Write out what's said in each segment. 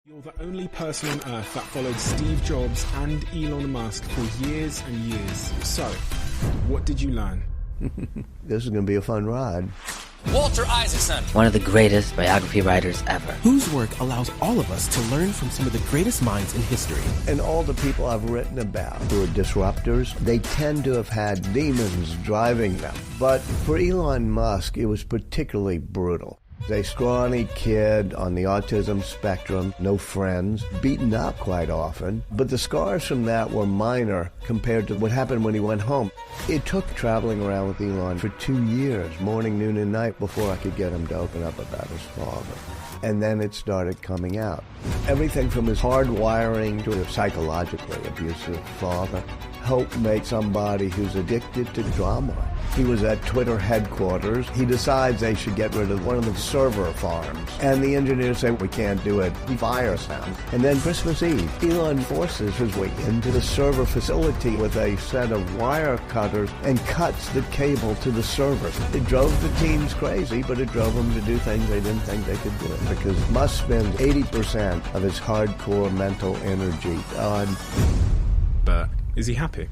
You're the only person on Earth that followed Steve Jobs and Elon Musk for years and years. So, what did you learn? This is going to be a fun ride. Walter Isaacson, one of the greatest biography writers ever, whose work allows all of us to learn from some of the greatest minds in history. And all the people I've written about who are disruptors, they tend to have had demons driving them. But for Elon Musk, it was particularly brutal. A scrawny kid on the autism spectrum, no friends, beaten up quite often. But the scars from that were minor compared to what happened when he went home. It took traveling around with Elon for 2 years, morning, noon, and night, before I could get him to open up about his father. And then it started coming out. Everything from his hard wiring to a psychologically abusive father helped make somebody who's addicted to drama. He was at Twitter headquarters. He decides they should get rid of one of the server farms. And the engineers say, we can't do it. He fires them. And then Christmas Eve, Elon forces his way into the server facility with a set of wire cutters and cuts the cable to the servers. It drove the teams crazy, but it drove them to do things they didn't think they could do. Because Musk spends 80% of his hardcore mental energy on... But is he happy?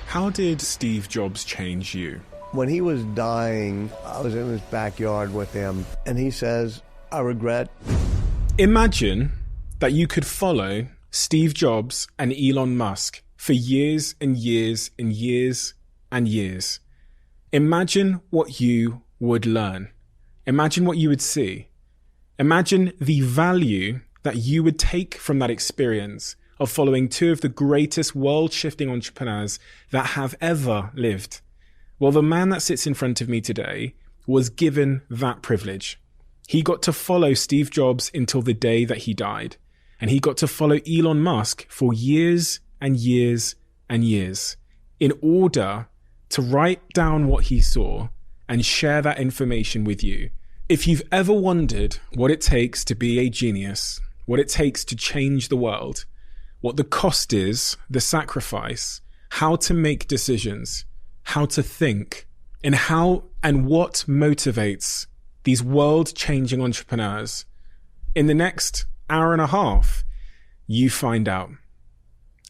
How did Steve Jobs change you? When he was dying, I was in his backyard with him, and he says, I regret. Imagine that you could follow Steve Jobs and Elon Musk for years and years and years and years. Imagine what you would learn. Imagine what you would see. Imagine the value that you would take from that experience of following two of the greatest world-shifting entrepreneurs that have ever lived. Well, the man that sits in front of me today was given that privilege. He got to follow Steve Jobs until the day that he died. And he got to follow Elon Musk for years and years and years in order to write down what he saw and share that information with you. If you've ever wondered what it takes to be a genius, what it takes to change the world, what the cost is, the sacrifice, how to make decisions, how to think, and how and what motivates these world-changing entrepreneurs, in the next hour and a half, you find out.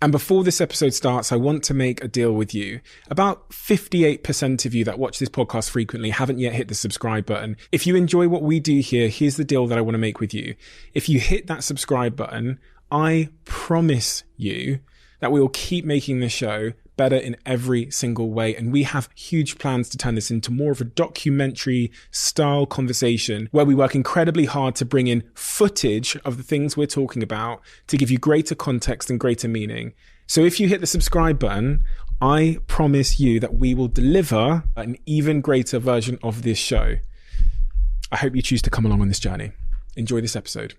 And before this episode starts, I want to make a deal with you. About 58% of you that watch this podcast frequently haven't yet hit the subscribe button. If you enjoy what we do here, here's the deal that I want to make with you. If you hit that subscribe button, I promise you that we will keep making this show better in every single way. And we have huge plans to turn this into more of a documentary style conversation where we work incredibly hard to bring in footage of the things we're talking about to give you greater context and greater meaning. So if you hit the subscribe button, I promise you that we will deliver an even greater version of this show. I hope you choose to come along on this journey. Enjoy this episode.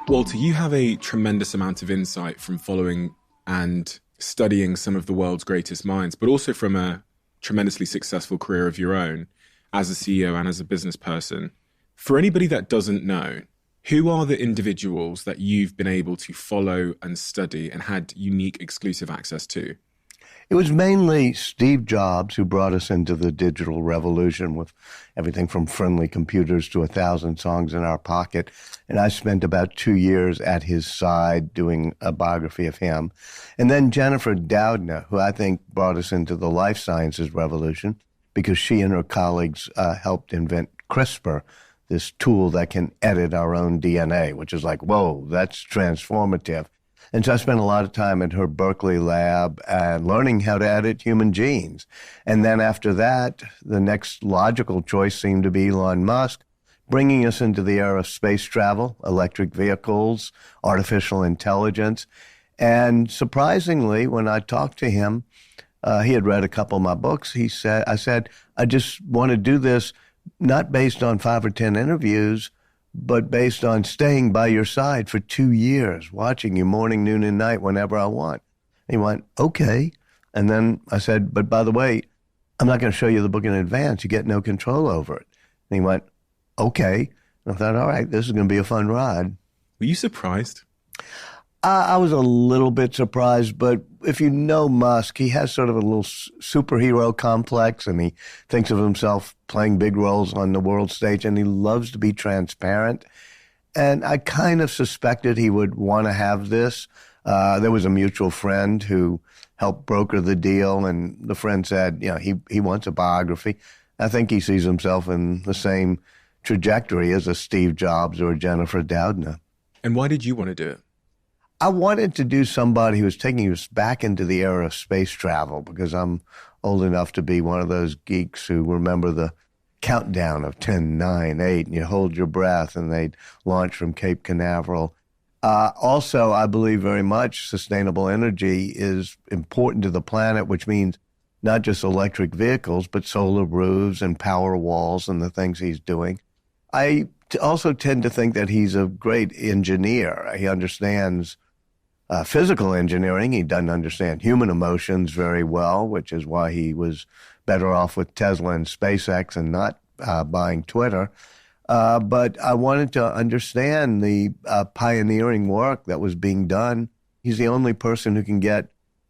Walter, you have a tremendous amount of insight from following and studying some of the world's greatest minds, but also from a tremendously successful career of your own as a CEO and as a business person. For anybody that doesn't know, who are the individuals that you've been able to follow and study and had unique exclusive access to? It was mainly Steve Jobs who brought us into the digital revolution with everything from friendly computers to 1,000 songs in our pocket. And I spent about 2 years at his side doing a biography of him. And then Jennifer Doudna, who I think brought us into the life sciences revolution because she and her colleagues helped invent CRISPR, this tool that can edit our own DNA, which is like, whoa, that's transformative. And so I spent a lot of time at her Berkeley lab and learning how to edit human genes. And then after that, the next logical choice seemed to be Elon Musk, bringing us into the era of space travel, electric vehicles, artificial intelligence. And surprisingly, when I talked to him, he had read a couple of my books. I said, I just want to do this not based on 5 or 10 interviews, but based on staying by your side for 2 years, watching you morning, noon, and night whenever I want. And he went, okay. And then I said, but by the way, I'm not going to show you the book in advance. You get no control over it. And he went, okay. And I thought, all right, this is going to be a fun ride. Were you surprised? I was a little bit surprised, but if you know Musk, he has sort of a little superhero complex, and he thinks of himself playing big roles on the world stage, and he loves to be transparent. And I kind of suspected he would want to have this. There was a mutual friend who helped broker the deal, and the friend said, he wants a biography. I think he sees himself in the same trajectory as a Steve Jobs or a Jennifer Doudna. And why did you want to do it? I wanted to do somebody who was taking us back into the era of space travel, because I'm old enough to be one of those geeks who remember the countdown of 10, 9, 8, and you hold your breath, and they'd launch from Cape Canaveral. Also, I believe very much sustainable energy is important to the planet, which means not just electric vehicles, but solar roofs and power walls and the things he's doing. I also tend to think that he's a great engineer. He understands physical engineering. He doesn't understand human emotions very well, which is why he was better off with Tesla and SpaceX and not buying Twitter. But I wanted to understand the pioneering work that was being done. He's the only person who can get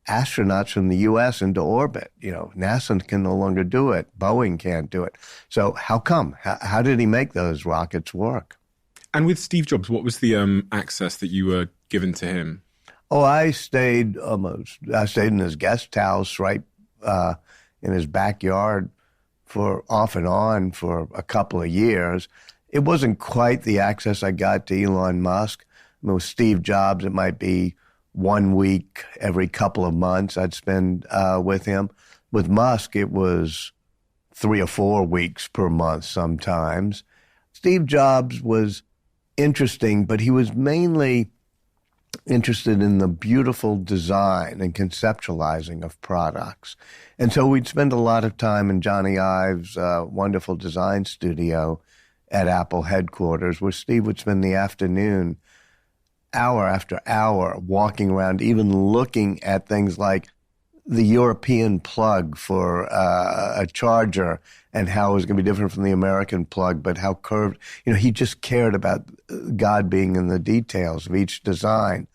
astronauts from the U.S. into orbit. NASA can no longer do it. Boeing can't do it. So how come? How did he make those rockets work? And with Steve Jobs, what was the access that you were given to him? Oh, I stayed in his guest house right in his backyard for off and on for a couple of years. It wasn't quite the access I got to Elon Musk. With Steve Jobs, it might be 1 week every couple of months I'd spend with him. With Musk, it was 3 or 4 weeks per month sometimes. Steve Jobs was interesting, but he was mainly interested in the beautiful design and conceptualizing of products. And so we'd spend a lot of time in Johnny Ive's wonderful design studio at Apple headquarters, where Steve would spend the afternoon, hour after hour, walking around, even looking at things like the European plug for a charger and how it was going to be different from the American plug, but how curved. He just cared about God being in the details of each design.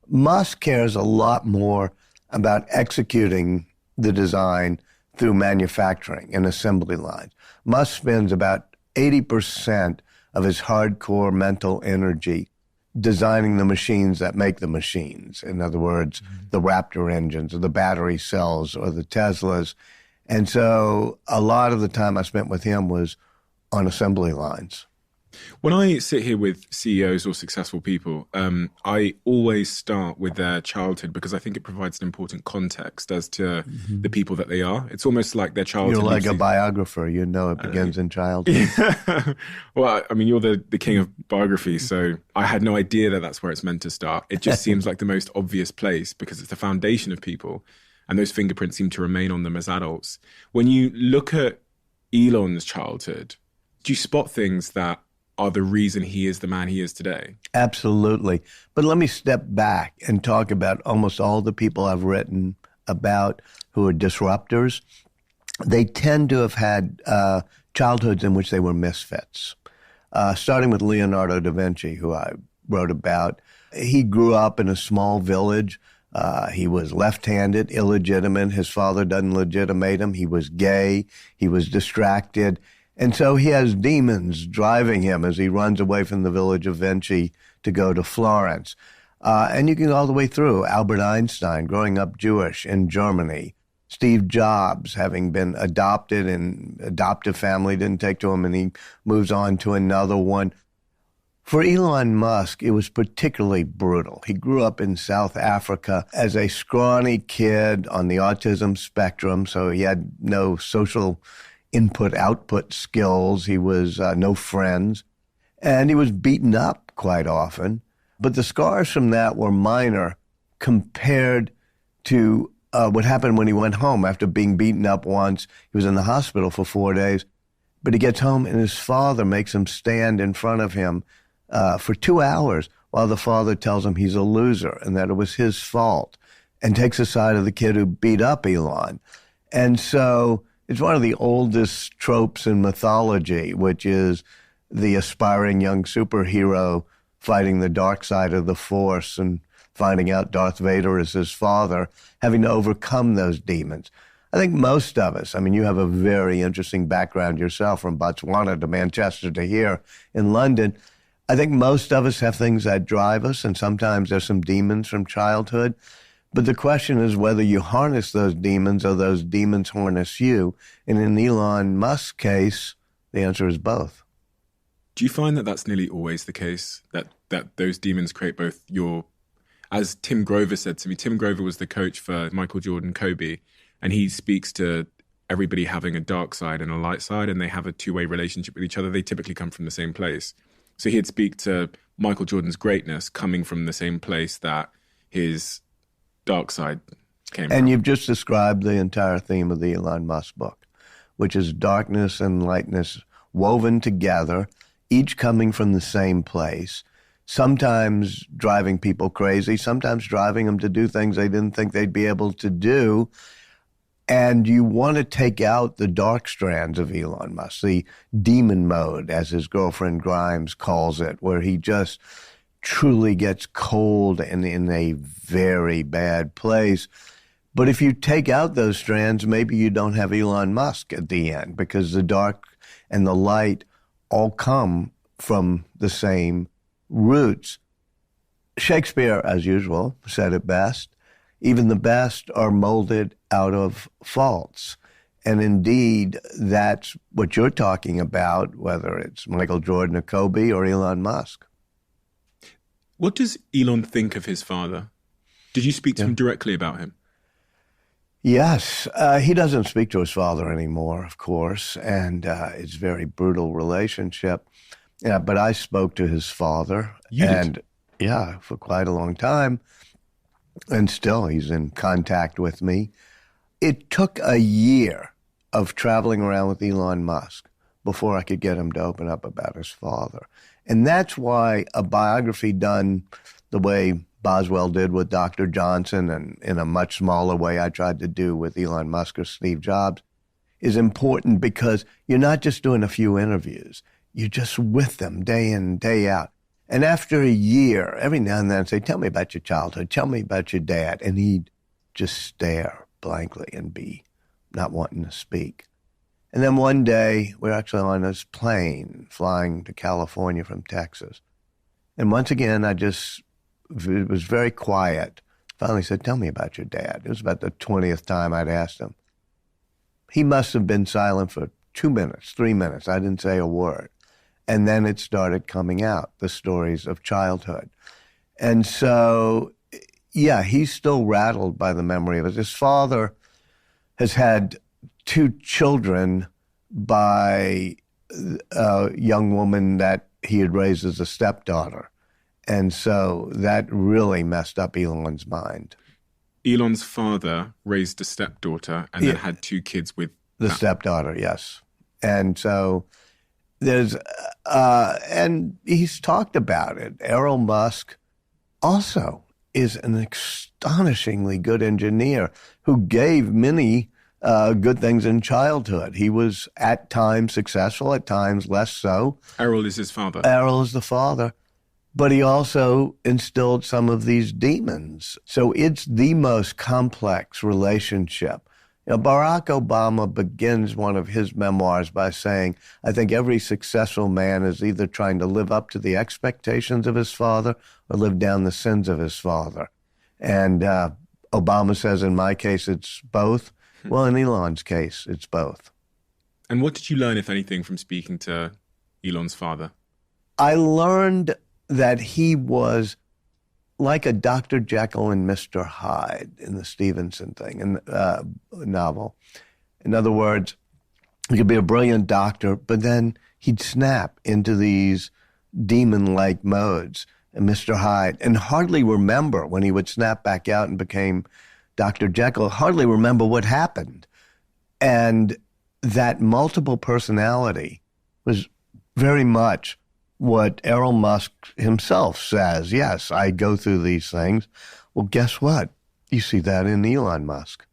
Musk cares a lot more about executing the design through manufacturing and assembly lines. Musk spends about 80% of his hardcore mental energy designing the machines that make the machines. In other words, the Raptor engines or the battery cells or the Teslas. And so a lot of the time I spent with him was on assembly lines. When I sit here with CEOs or successful people, I always start with their childhood, because I think it provides an important context as to the people that they are. It's almost like their childhood. You're like a biographer. It begins in childhood. Yeah. Well, I mean, you're the king of biographies, so I had no idea that that's where it's meant to start. It just seems like the most obvious place, because it's the foundation of people, and those fingerprints seem to remain on them as adults. When you look at Elon's childhood, do you spot things that are the reason he is the man he is today? Absolutely. But let me step back and talk about almost all the people I've written about who are disruptors. They tend to have had childhoods in which they were misfits. Starting with Leonardo da Vinci, who I wrote about. He grew up in a small village. He was left-handed, illegitimate. His father doesn't legitimate him. He was gay. He was distracted. And so he has demons driving him as he runs away from the village of Vinci to go to Florence. And you can go all the way through Albert Einstein, growing up Jewish in Germany. Steve Jobs, having been adopted, and adoptive family didn't take to him, and he moves on to another one. For Elon Musk, it was particularly brutal. He grew up in South Africa as a scrawny kid on the autism spectrum, so he had no social input-output skills. He was no friends, and he was beaten up quite often. But the scars from that were minor compared to what happened when he went home after being beaten up once. He was in the hospital for 4 days, but he gets home and his father makes him stand in front of him for 2 hours while the father tells him he's a loser and that it was his fault, and takes the side of the kid who beat up Elon. And so it's one of the oldest tropes in mythology, which is the aspiring young superhero fighting the dark side of the Force and finding out Darth Vader is his father, having to overcome those demons. I think most of us, I mean, you have a very interesting background yourself, from Botswana to Manchester to here in London. I think most of us have things that drive us, and sometimes there's some demons from childhood. But the question is whether you harness those demons or those demons harness you. And in Elon Musk's case, the answer is both. Do you find that that's nearly always the case, that those demons create both your, as Tim Grover said to me, Tim Grover was the coach for Michael Jordan, Kobe, and he speaks to everybody having a dark side and a light side, and they have a two-way relationship with each other. They typically come from the same place. So he'd speak to Michael Jordan's greatness coming from the same place that his dark side came from. And you've just described the entire theme of the Elon Musk book, which is darkness and lightness woven together, each coming from the same place, sometimes driving people crazy, sometimes driving them to do things they didn't think they'd be able to do. And you want to take out the dark strands of Elon Musk, the demon mode, as his girlfriend Grimes calls it, where he just truly gets cold and in a very bad place. But if you take out those strands, maybe you don't have Elon Musk at the end, because the dark and the light all come from the same roots. Shakespeare, as usual, said it best. Even the best are molded out of faults. And indeed, that's what you're talking about, whether it's Michael Jordan or Kobe or Elon Musk. What does Elon think of his father? Did you speak to him directly about him? Yes. He doesn't speak to his father anymore, of course, and it's a very brutal relationship. Yeah, but I spoke to his father. You did? Yeah, for quite a long time. And still, he's in contact with me. It took a year of traveling around with Elon Musk before I could get him to open up about his father. And that's why a biography done the way Boswell did with Dr. Johnson, and in a much smaller way I tried to do with Elon Musk or Steve Jobs, is important, because you're not just doing a few interviews. You're just with them day in, day out. And after a year, every now and then I'd say, tell me about your childhood, tell me about your dad. And he'd just stare blankly and be not wanting to speak. And then one day, we're actually on this plane flying to California from Texas. And once again, it was very quiet. Finally said, tell me about your dad. It was about the 20th time I'd asked him. He must have been silent for 2 minutes, 3 minutes. I didn't say a word. And then it started coming out, the stories of childhood. And so, yeah, he's still rattled by the memory of it. His father has had 2 children by a young woman that he had raised as a stepdaughter. And so that really messed up Elon's mind. Elon's father raised a stepdaughter and then had 2 kids with the stepdaughter, yes. And so there's, and he's talked about it. Elon Musk also is an astonishingly good engineer who gave many good things in childhood. He was at times successful, at times less so. Errol is his father. Errol is the father. But he also instilled some of these demons. So it's the most complex relationship. You know, Barack Obama begins one of his memoirs by saying, I think every successful man is either trying to live up to the expectations of his father or live down the sins of his father. And Obama says, in my case, it's both. Well, in Elon's case, it's both. And what did you learn, if anything, from speaking to Elon's father? I learned that he was like a Dr. Jekyll and Mr. Hyde in the Stevenson thing, in the novel. In other words, he could be a brilliant doctor, but then he'd snap into these demon-like modes, and Mr. Hyde, and hardly remember when he would snap back out and became Dr. Jekyll, hardly remember what happened. And that multiple personality was very much what Elon Musk himself says. Yes, I go through these things. Well, guess what? You see that in Elon Musk.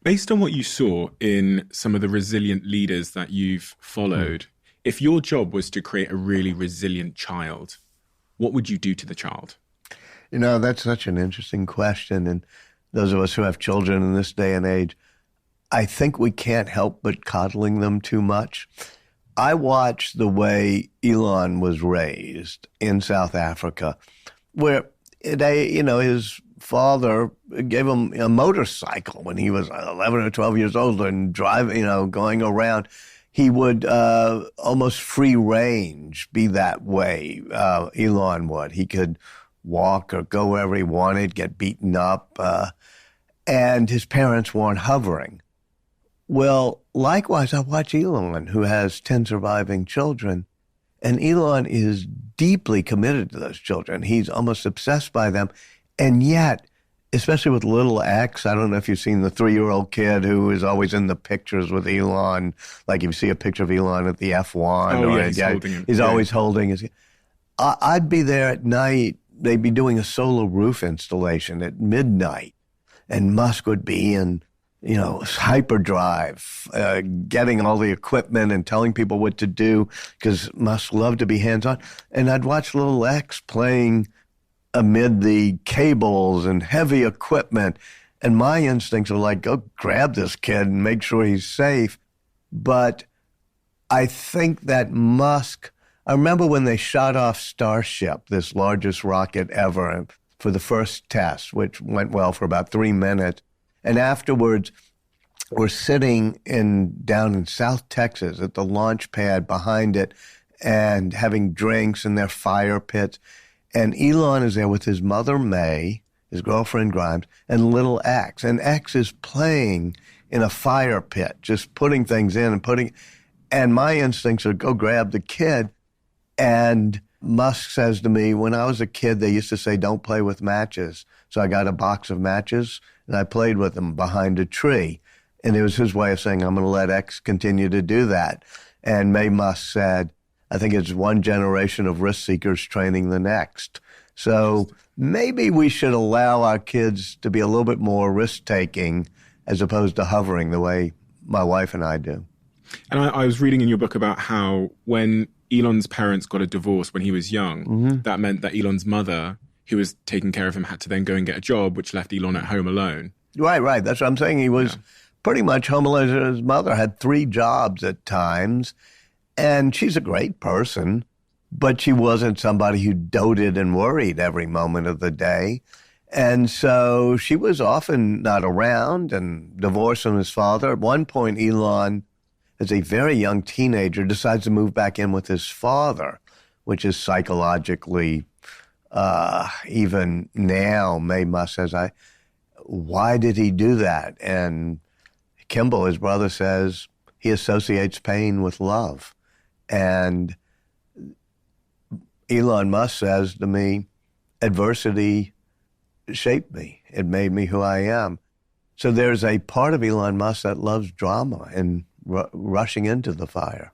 Based on what you saw in some of the resilient leaders that you've followed, if your job was to create a really resilient child, what would you do to the child? That's such an interesting question. And those of us who have children in this day and age, I think we can't help but coddling them too much. I watched the way Elon was raised in South Africa, where his father gave him a motorcycle when he was 11 or 12 years old and driving, going around. He would almost free range be that way, Elon would. He could walk or go wherever he wanted, get beaten up, and his parents weren't hovering. Well, likewise, I watch Elon, who has 10 surviving children, and Elon is deeply committed to those children. He's almost obsessed by them, and yet, especially with little X, I don't know if you've seen the 3-year-old kid who is always in the pictures with Elon, like if you see a picture of Elon at the F1. He's always holding his... I'd be there at night. They'd be doing a solar roof installation at midnight, and Musk would be in hyperdrive, getting all the equipment and telling people what to do, because Musk loved to be hands-on. And I'd watch little X playing amid the cables and heavy equipment. And my instincts are like, go grab this kid and make sure he's safe. But I think that Musk, I remember when they shot off Starship, this largest rocket ever, for the first test, which went well for about 3 minutes. And afterwards, we're sitting down in South Texas at the launch pad behind it and having drinks in their fire pits. And Elon is there with his mother, May, his girlfriend, Grimes, and little X. And X is playing in a fire pit, just putting things in and my instincts are go grab the kid. And Musk says to me, when I was a kid, they used to say, don't play with matches. So I got a box of matches and I played with them behind a tree. And it was his way of saying, I'm going to let X continue to do that. And May Musk said, I think it's one generation of risk seekers training the next. So maybe we should allow our kids to be a little bit more risk-taking as opposed to hovering the way my wife and I do. And I was reading in your book about how when Elon's parents got a divorce when he was young, that meant that Elon's mother, who was taking care of him, had to then go and get a job, which left Elon at home alone. Right. That's what I'm saying. He was pretty much home alone. His mother had 3 jobs at times, and she's a great person, but she wasn't somebody who doted and worried every moment of the day. And so she was often not around and divorced from his father. At one point, Elon, as a very young teenager, decides to move back in with his father, which is psychologically, even now, May Musk says, why did he do that? And Kimball, his brother, says he associates pain with love. And Elon Musk says to me, adversity shaped me. It made me who I am. So there's a part of Elon Musk that loves drama and rushing into the fire.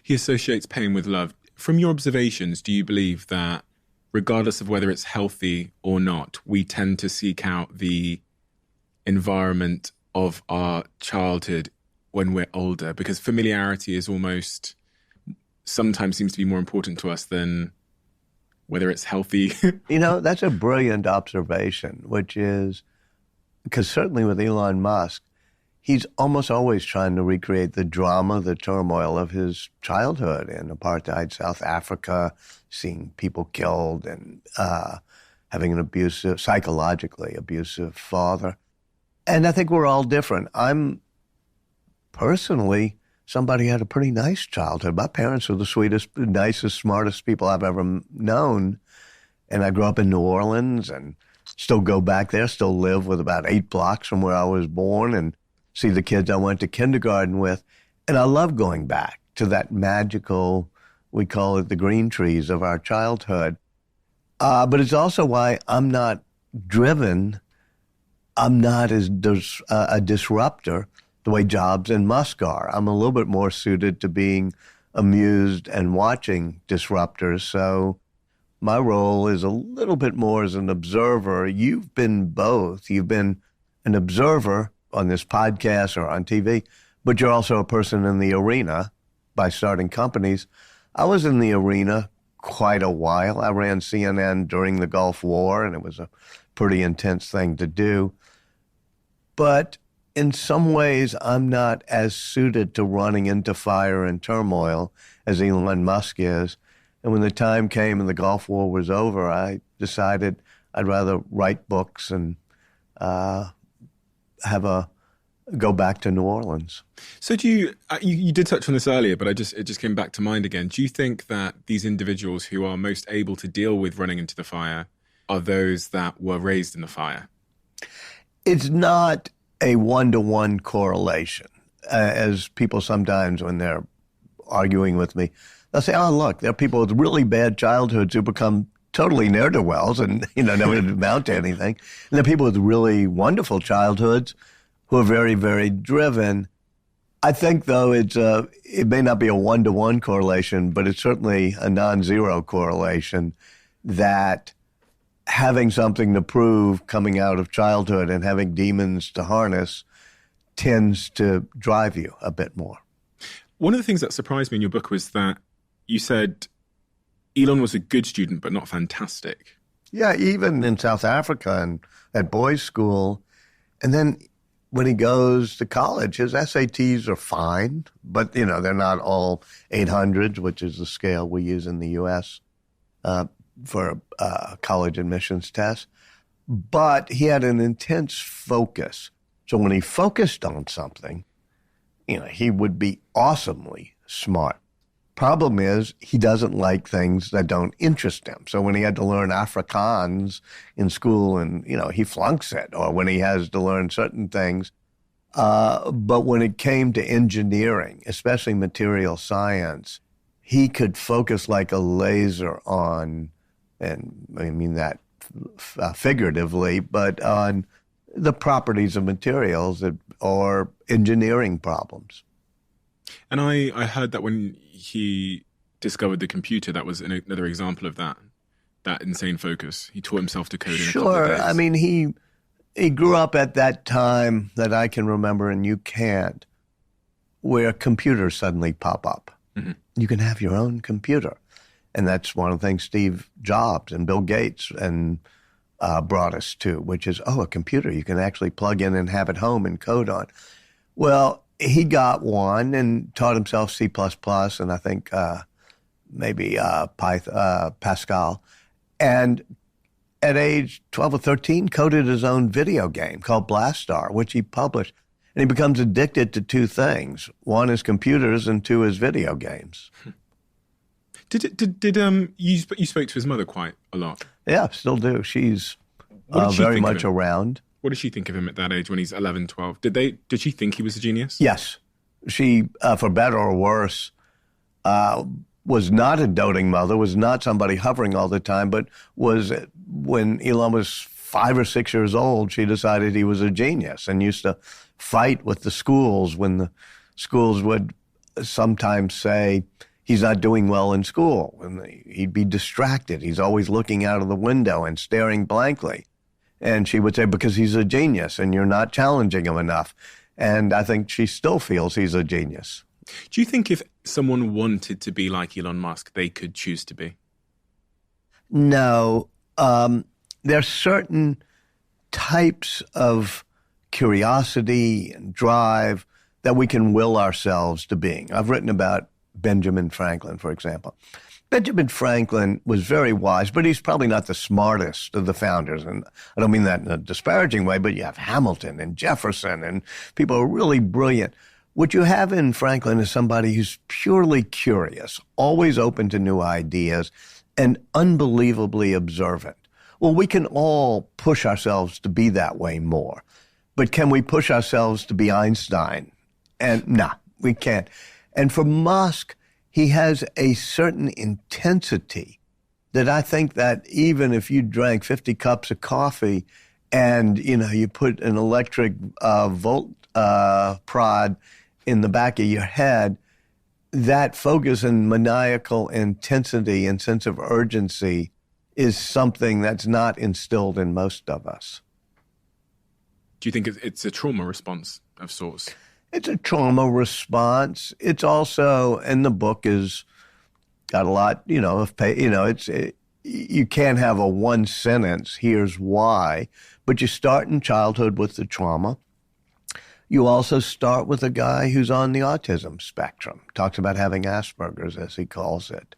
He associates pain with love. From your observations, do you believe that regardless of whether it's healthy or not, we tend to seek out the environment of our childhood when we're older? Because familiarity is almost, sometimes seems to be more important to us than whether it's healthy. That's a brilliant observation, which is, because certainly with Elon Musk, he's almost always trying to recreate the drama, the turmoil of his childhood in apartheid South Africa, seeing people killed and having an psychologically abusive father. And I think we're all different. I'm personally somebody who had a pretty nice childhood. My parents were the sweetest, nicest, smartest people I've ever known. And I grew up in New Orleans and still go back there, still live with about 8 blocks from where I was born and see the kids I went to kindergarten with. And I love going back to that magical, we call it the green trees of our childhood. But it's also why I'm not driven. I'm not as a disruptor the way Jobs and Musk are. I'm a little bit more suited to being amused and watching disruptors. So my role is a little bit more as an observer. You've been both. You've been an observer on this podcast or on TV, but you're also a person in the arena by starting companies. I was in the arena quite a while. I ran CNN during the Gulf War, and it was a pretty intense thing to do. But in some ways, I'm not as suited to running into fire and turmoil as Elon Musk is. And when the time came and the Gulf War was over, I decided I'd rather write books and go back to New Orleans. So do you did touch on this earlier, but it just came back to mind again. Do you think that these individuals who are most able to deal with running into the fire are those that were raised in the fire? It's not a one-to-one correlation, as people sometimes, when they're arguing with me, they'll say, oh, look, there are people with really bad childhoods who become totally ne'er-do-wells and, never amount to anything. And there are people with really wonderful childhoods who are very, very driven. I think, though, it may not be a one-to-one correlation, but it's certainly a non-zero correlation that having something to prove coming out of childhood and having demons to harness tends to drive you a bit more. One of the things that surprised me in your book was that you said Elon was a good student, but not fantastic. Yeah, even in South Africa and at boys' school. And then when he goes to college, his SATs are fine, but, they're not all 800s, which is the scale we use in the U.S. For college admissions tests. But he had an intense focus. So when he focused on something, he would be awesomely smart. Problem is, he doesn't like things that don't interest him. So when he had to learn Afrikaans in school and, he flunks it, or when he has to learn certain things. But when it came to engineering, especially material science, he could focus like a laser on, and I mean that figuratively, but on the properties of materials or engineering problems. And I heard that when he discovered the computer, that was another example of that insane focus. He taught himself to code in a couple of days. Sure. I mean, he grew up at that time that I can remember, and you can't, where computers suddenly pop up. Mm-hmm. You can have your own computer. And that's one of the things Steve Jobs and Bill Gates brought us to, which is, a computer you can actually plug in and have at home and code on. Well, he got one and taught himself C++ and I think maybe Pascal. And at age 12 or 13, coded his own video game called Blastar, which he published. And he becomes addicted to two things. One is computers and two is video games. Did you spoke to his mother quite a lot? Yeah, still do. She's very much around. What did she think of him at that age when he's 11, 12? Did she think he was a genius? Yes. She, for better or worse, was not a doting mother, was not somebody hovering all the time, but was, when Elon was 5 or 6 years old, she decided he was a genius and used to fight with the schools when the schools would sometimes say, he's not doing well in school, and he'd be distracted. He's always looking out of the window and staring blankly. And she would say, because he's a genius and you're not challenging him enough. And I think she still feels he's a genius. Do you think if someone wanted to be like Elon Musk, they could choose to be? No. There are certain types of curiosity and drive that we can will ourselves to being. I've written about Benjamin Franklin, for example. Benjamin Franklin was very wise, but he's probably not the smartest of the founders. And I don't mean that in a disparaging way, but you have Hamilton and Jefferson and people who are really brilliant. What you have in Franklin is somebody who's purely curious, always open to new ideas, and unbelievably observant. Well, we can all push ourselves to be that way more. But can we push ourselves to be Einstein? And no, we can't. And for Musk, he has a certain intensity that I think that even if you drank 50 cups of coffee and, you put an electric volt prod in the back of your head, that focus and maniacal intensity and sense of urgency is something that's not instilled in most of us. Do you think it's a trauma response of sorts? It's a trauma response. It's also, and the book is got a lot, you can't have a one sentence, here's why, but you start in childhood with the trauma. You also start with a guy who's on the autism spectrum, talks about having Asperger's, as he calls it.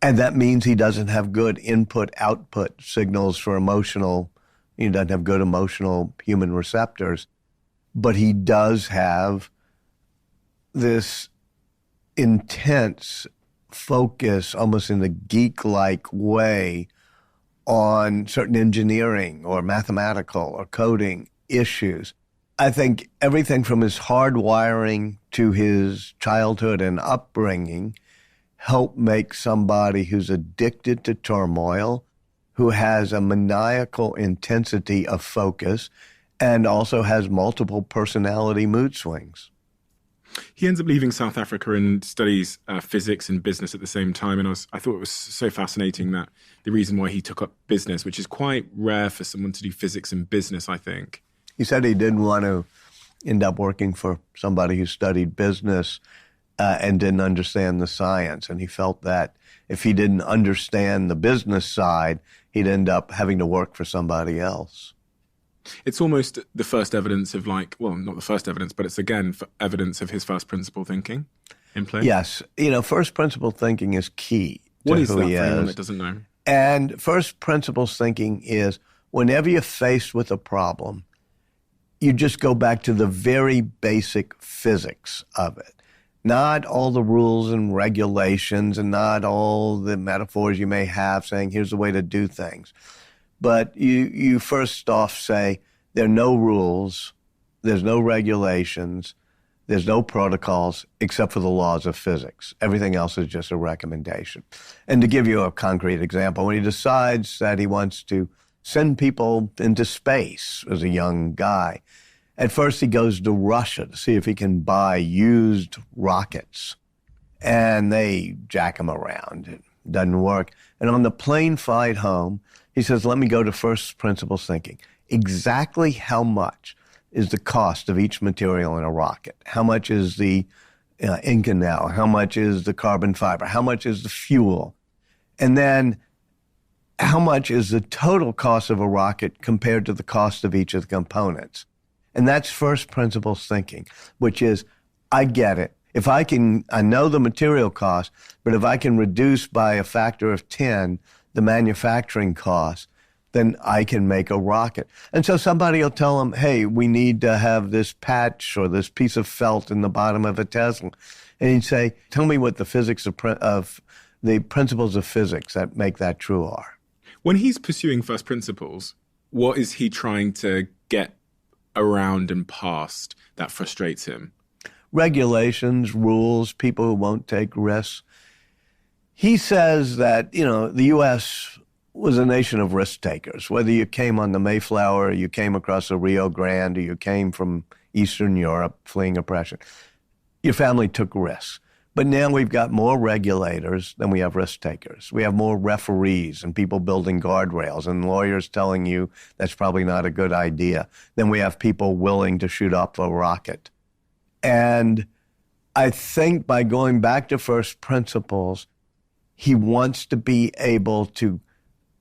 And that means he doesn't have good input-output signals for he doesn't have good emotional human receptors, but he does have this intense focus, almost in a geek-like way, on certain engineering or mathematical or coding issues. I think everything from his hardwiring to his childhood and upbringing help make somebody who's addicted to turmoil, who has a maniacal intensity of focus, and also has multiple personality mood swings. He ends up leaving South Africa and studies physics and business at the same time. And I thought it was so fascinating that the reason why he took up business, which is quite rare for someone to do physics and business, I think. He said he didn't want to end up working for somebody who studied business and didn't understand the science. And he felt that if he didn't understand the business side, he'd end up having to work for somebody else. It's almost the first evidence of not the first evidence, but it's again evidence of his first principle thinking in play. Yes. First principle thinking is key to what is who that he for anyone is. that doesn't know? And first principles thinking is whenever you're faced with a problem, you just go back to the very basic physics of it. Not all the rules and regulations and not all the metaphors you may have saying here's the way to do things. But you first off say there are no rules, there's no regulations, there's no protocols except for the laws of physics. Everything else is just a recommendation. And to give you a concrete example, when he decides that he wants to send people into space as a young guy, at first he goes to Russia to see if he can buy used rockets. And they jack him around. It doesn't work. And on the plane flight home, he says, let me go to first principles thinking. Exactly how much is the cost of each material in a rocket? How much is the Inconel? How much is the carbon fiber? How much is the fuel? And then how much is the total cost of a rocket compared to the cost of each of the components? And that's first principles thinking, which is, I get it. I know the material cost, but if I can reduce by a factor of 10 the manufacturing cost, then I can make a rocket. And so somebody will tell him, hey, we need to have this patch or this piece of felt in the bottom of a Tesla. And he'd say, tell me what the physics of the principles of physics that make that true are. When he's pursuing first principles, what is he trying to get around and past that frustrates him? Regulations, rules, people who won't take risks. He says that, the U.S. was a nation of risk takers. Whether you came on the Mayflower, or you came across the Rio Grande, or you came from Eastern Europe fleeing oppression, your family took risks. But now we've got more regulators than we have risk takers. We have more referees and people building guardrails and lawyers telling you that's probably not a good idea. Then we have people willing to shoot up a rocket. And I think by going back to first principles, he wants to be able to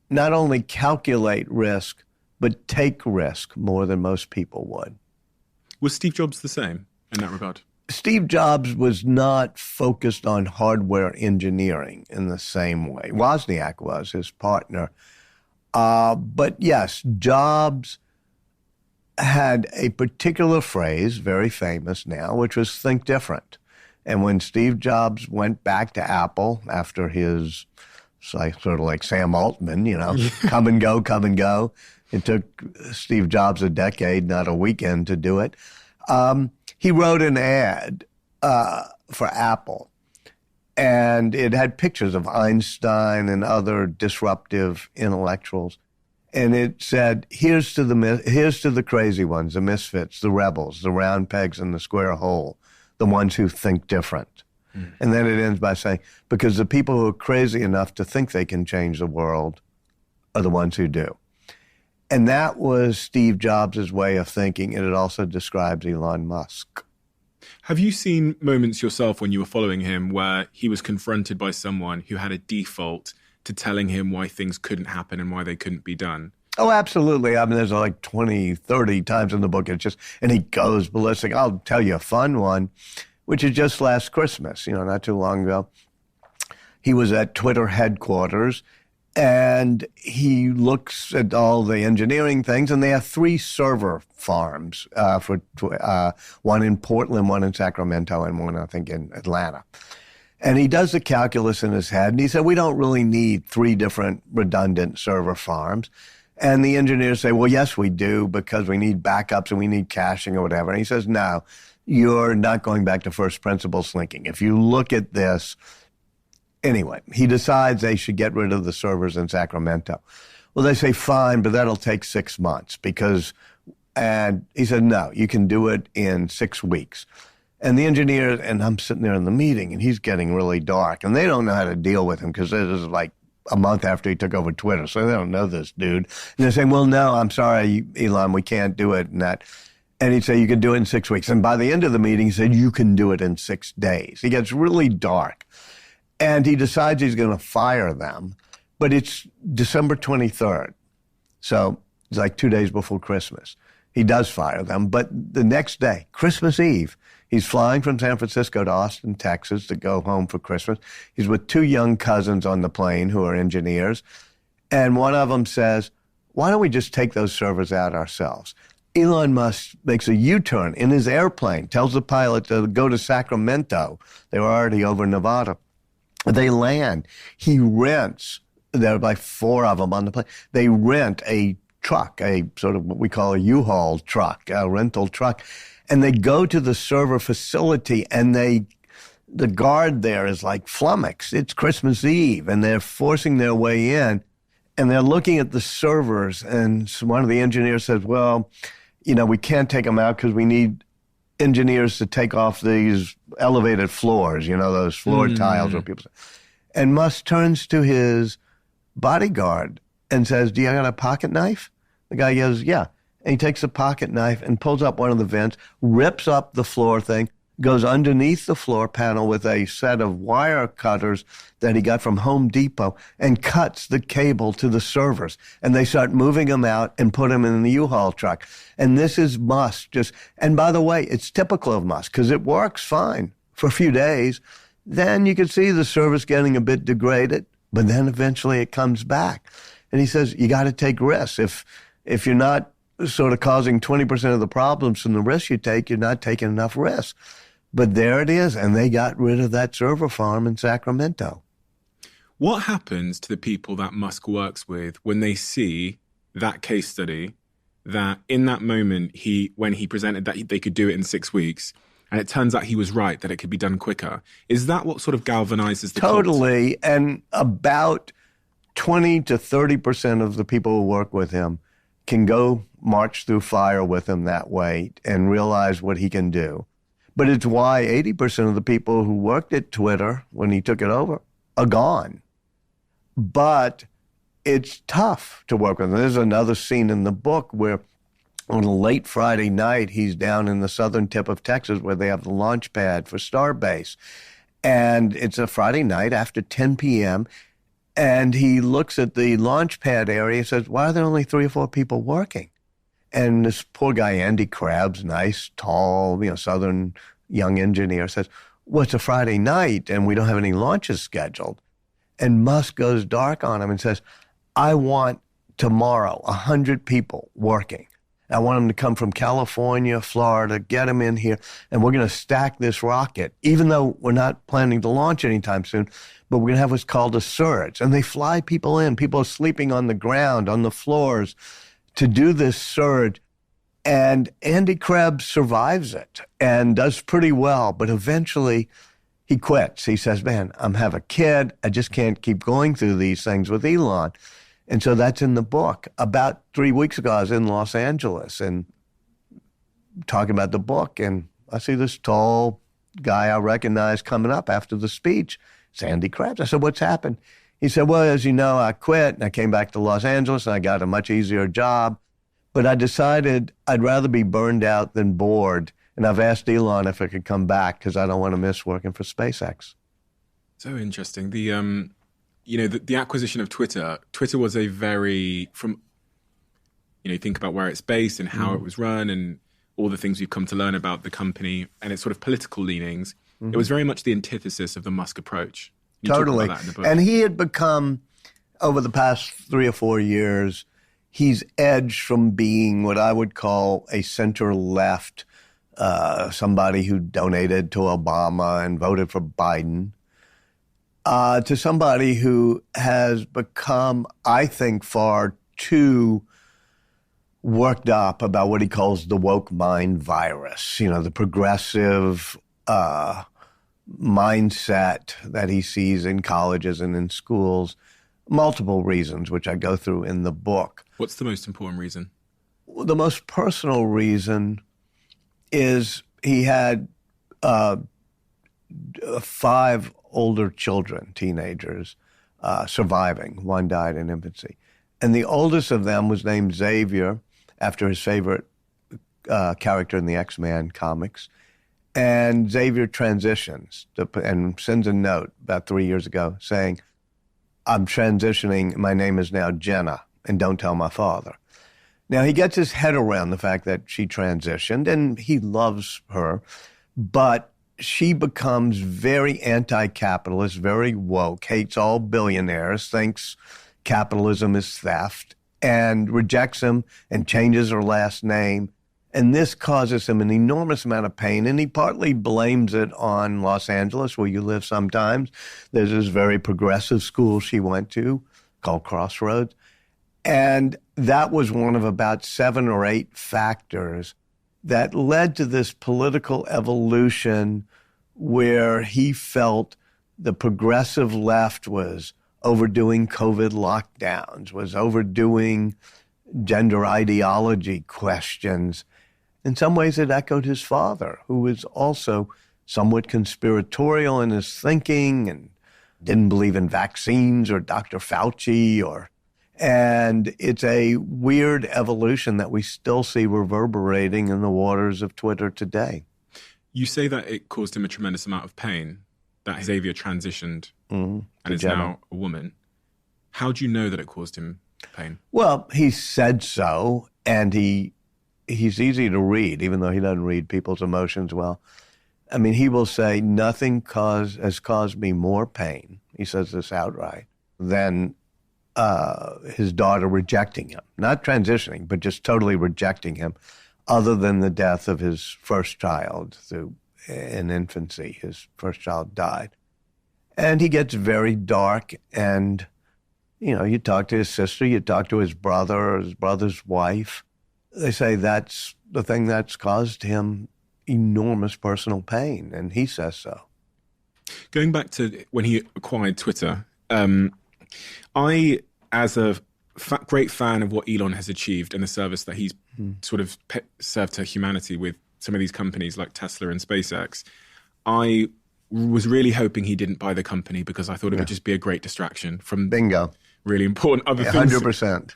not only calculate risk, but take risk more than most people would. Was Steve Jobs the same in that regard? Steve Jobs was not focused on hardware engineering in the same way. Wozniak was his partner. But yes, Jobs had a particular phrase, very famous now, which was think different. And when Steve Jobs went back to Apple after his, sort of like Sam Altman, come and go, come and go. It took Steve Jobs a decade, not a weekend, to do it. He wrote an ad for Apple, and it had pictures of Einstein and other disruptive intellectuals. And it said, here's to the crazy ones, the misfits, the rebels, the round pegs in the square hole, the ones who think different. Mm. And then it ends by saying, because the people who are crazy enough to think they can change the world are the ones who do. And that was Steve Jobs' way of thinking, and it also describes Elon Musk. Have you seen moments yourself when you were following him where he was confronted by someone who had a default to telling him why things couldn't happen and why they couldn't be done? Oh, absolutely. I mean, there's like 20, 30 times in the book. It's just, and he goes ballistic. I'll tell you a fun one, which is just last Christmas, not too long ago. He was at Twitter headquarters, and he looks at all the engineering things, and they have 3 server farms, one in Portland, one in Sacramento, and one, I think, in Atlanta. And he does the calculus in his head, and he said, we don't really need 3 different redundant server farms. And the engineers say, well, yes, we do, because we need backups and we need caching or whatever. And he says, no, you're not going back to first principles thinking. If you look at this, anyway, he decides they should get rid of the servers in Sacramento. Well, they say, fine, but that'll take 6 months and he said, no, you can do it in 6 weeks. And the engineer, and I'm sitting there in the meeting, and he's getting really dark, and they don't know how to deal with him because this is like a month after he took over Twitter, so they don't know this dude. And they're saying, well, no, I'm sorry, Elon, we can't do it. And he'd say, you can do it in 6 weeks. And by the end of the meeting, he said, you can do it in 6 days. He gets really dark. And he decides he's going to fire them. But it's December 23rd. So it's like 2 days before Christmas. He does fire them. But the next day, Christmas Eve, he's flying from San Francisco to Austin, Texas to go home for Christmas. He's with 2 young cousins on the plane who are engineers. And one of them says, why don't we just take those servers out ourselves? Elon Musk makes a U-turn in his airplane, tells the pilot to go to Sacramento. They were already over Nevada. They land. He rents, there are like 4 of them on the plane. They rent a truck, a sort of what we call a U-Haul truck, a rental truck. And they go to the server facility, and the guard there is like flummoxed. It's Christmas Eve, and they're forcing their way in, and they're looking at the servers. And one of the engineers says, well, we can't take them out because we need engineers to take off these elevated floors, those floor tiles where people say. And Musk turns to his bodyguard and says, do you got a pocket knife? The guy goes, yeah. And he takes a pocket knife and pulls up one of the vents, rips up the floor thing, goes underneath the floor panel with a set of wire cutters that he got from Home Depot and cuts the cable to the servers. And they start moving them out and put them in the U-Haul truck. And this is Musk and by the way, it's typical of Musk because it works fine for a few days. Then you can see the service getting a bit degraded, but then eventually it comes back. And he says, you got to take risks. If you're not sort of causing 20% of the problems from the risks you take, you're not taking enough risks. But there it is, and they got rid of that server farm in Sacramento. What happens to the people that Musk works with when they see that case study, that in that moment, when he presented that they could do it in 6 weeks, and it turns out he was right, that it could be done quicker? Is that what sort of galvanizes the cult? Totally, and about 20 to 30% of the people who work with him can go march through fire with him that way and realize what he can do. But it's why 80% of the people who worked at Twitter when he took it over are gone. But it's tough to work with him. There's another scene in the book where on a late Friday night, he's down in the southern tip of Texas where they have the launch pad for Starbase. And it's a Friday night after 10 p.m., and he looks at the launch pad area and says, why are there only 3 or 4 people working? And this poor guy, Andy Krabs, nice, tall, southern young engineer, says, well, it's a Friday night and we don't have any launches scheduled. And Musk goes dark on him and says, I want tomorrow 100 people working. I want them to come from California, Florida, get them in here, and we're going to stack this rocket, even though we're not planning to launch anytime soon, but we're going to have what's called a surge. And they fly people in. People are sleeping on the ground, on the floors, to do this surge. And Andy Krabs survives it and does pretty well, but eventually he quits. He says, man, I'm have a kid. I just can't keep going through these things with Elon. And so that's in the book. About 3 weeks ago, I was in Los Angeles and talking about the book, and I see this tall guy I recognize coming up after the speech. It's Andy Krabs. I said, what's happened? He said, well, as you know, I quit, and I came back to Los Angeles, and I got a much easier job. But I decided I'd rather be burned out than bored, And I've asked Elon if I could come back because I don't want to miss working for SpaceX. So interesting. The acquisition of Twitter was a very, from, think about where it's based and how it was run and all the things we've come to learn about the company and its sort of political leanings. It was very much the antithesis of the Musk approach. You talk Totally. about that in the book. And he had become, over the past 3 or 4 years, he's edged from being what I would call a center-left, somebody who donated to Obama and voted for Biden, to somebody who has become, I think, far too worked up about what he calls the woke mind virus, the progressive mindset that he sees in colleges and in schools. Multiple reasons, which I go through in the book. What's the most important reason? The most personal reason is he had 5 older children, teenagers, surviving. One died in infancy. And the oldest of them was named Xavier, after his favorite character in the X-Men comics. And Xavier transitions and sends a note about 3 years ago saying, I'm transitioning, my name is now Jenna, and don't tell my father. Now, he gets his head around the fact that she transitioned, and he loves her, but she becomes very anti-capitalist, very woke, hates all billionaires, thinks capitalism is theft, and rejects him and changes her last name. And this causes him an enormous amount of pain, and he partly blames it on Los Angeles, where you live sometimes. There's this very progressive school she went to called Crossroads. And that was one of about 7 or 8 factors that led to this political evolution where he felt the progressive left was overdoing COVID lockdowns, was overdoing gender ideology questions. In some ways, it echoed his father, who was also somewhat conspiratorial in his thinking and didn't believe in vaccines or Dr. Fauci. And it's a weird evolution that we still see reverberating in the waters of Twitter today. You say that it caused him a tremendous amount of pain, that Xavier transitioned and is Jenna. now a woman. How do you know that it caused him pain? Well, he said so, and he's easy to read, even though he doesn't read people's emotions well. I mean, he will say, nothing has caused me more pain, he says this outright, than his daughter rejecting him. Not transitioning, but just totally rejecting him, other than the death of his first child in infancy. His first child died. And he gets very dark, and, you talk to his sister, you talk to his brother or his brother's wife. They say that's the thing that's caused him enormous personal pain, and he says so. Going back to when he acquired Twitter, I, as a great fan of what Elon has achieved and the service that he's sort of served to humanity with some of these companies like Tesla and SpaceX, I was really hoping he didn't buy the company because I thought it would just be a great distraction from Bingo. really important other things. 100%.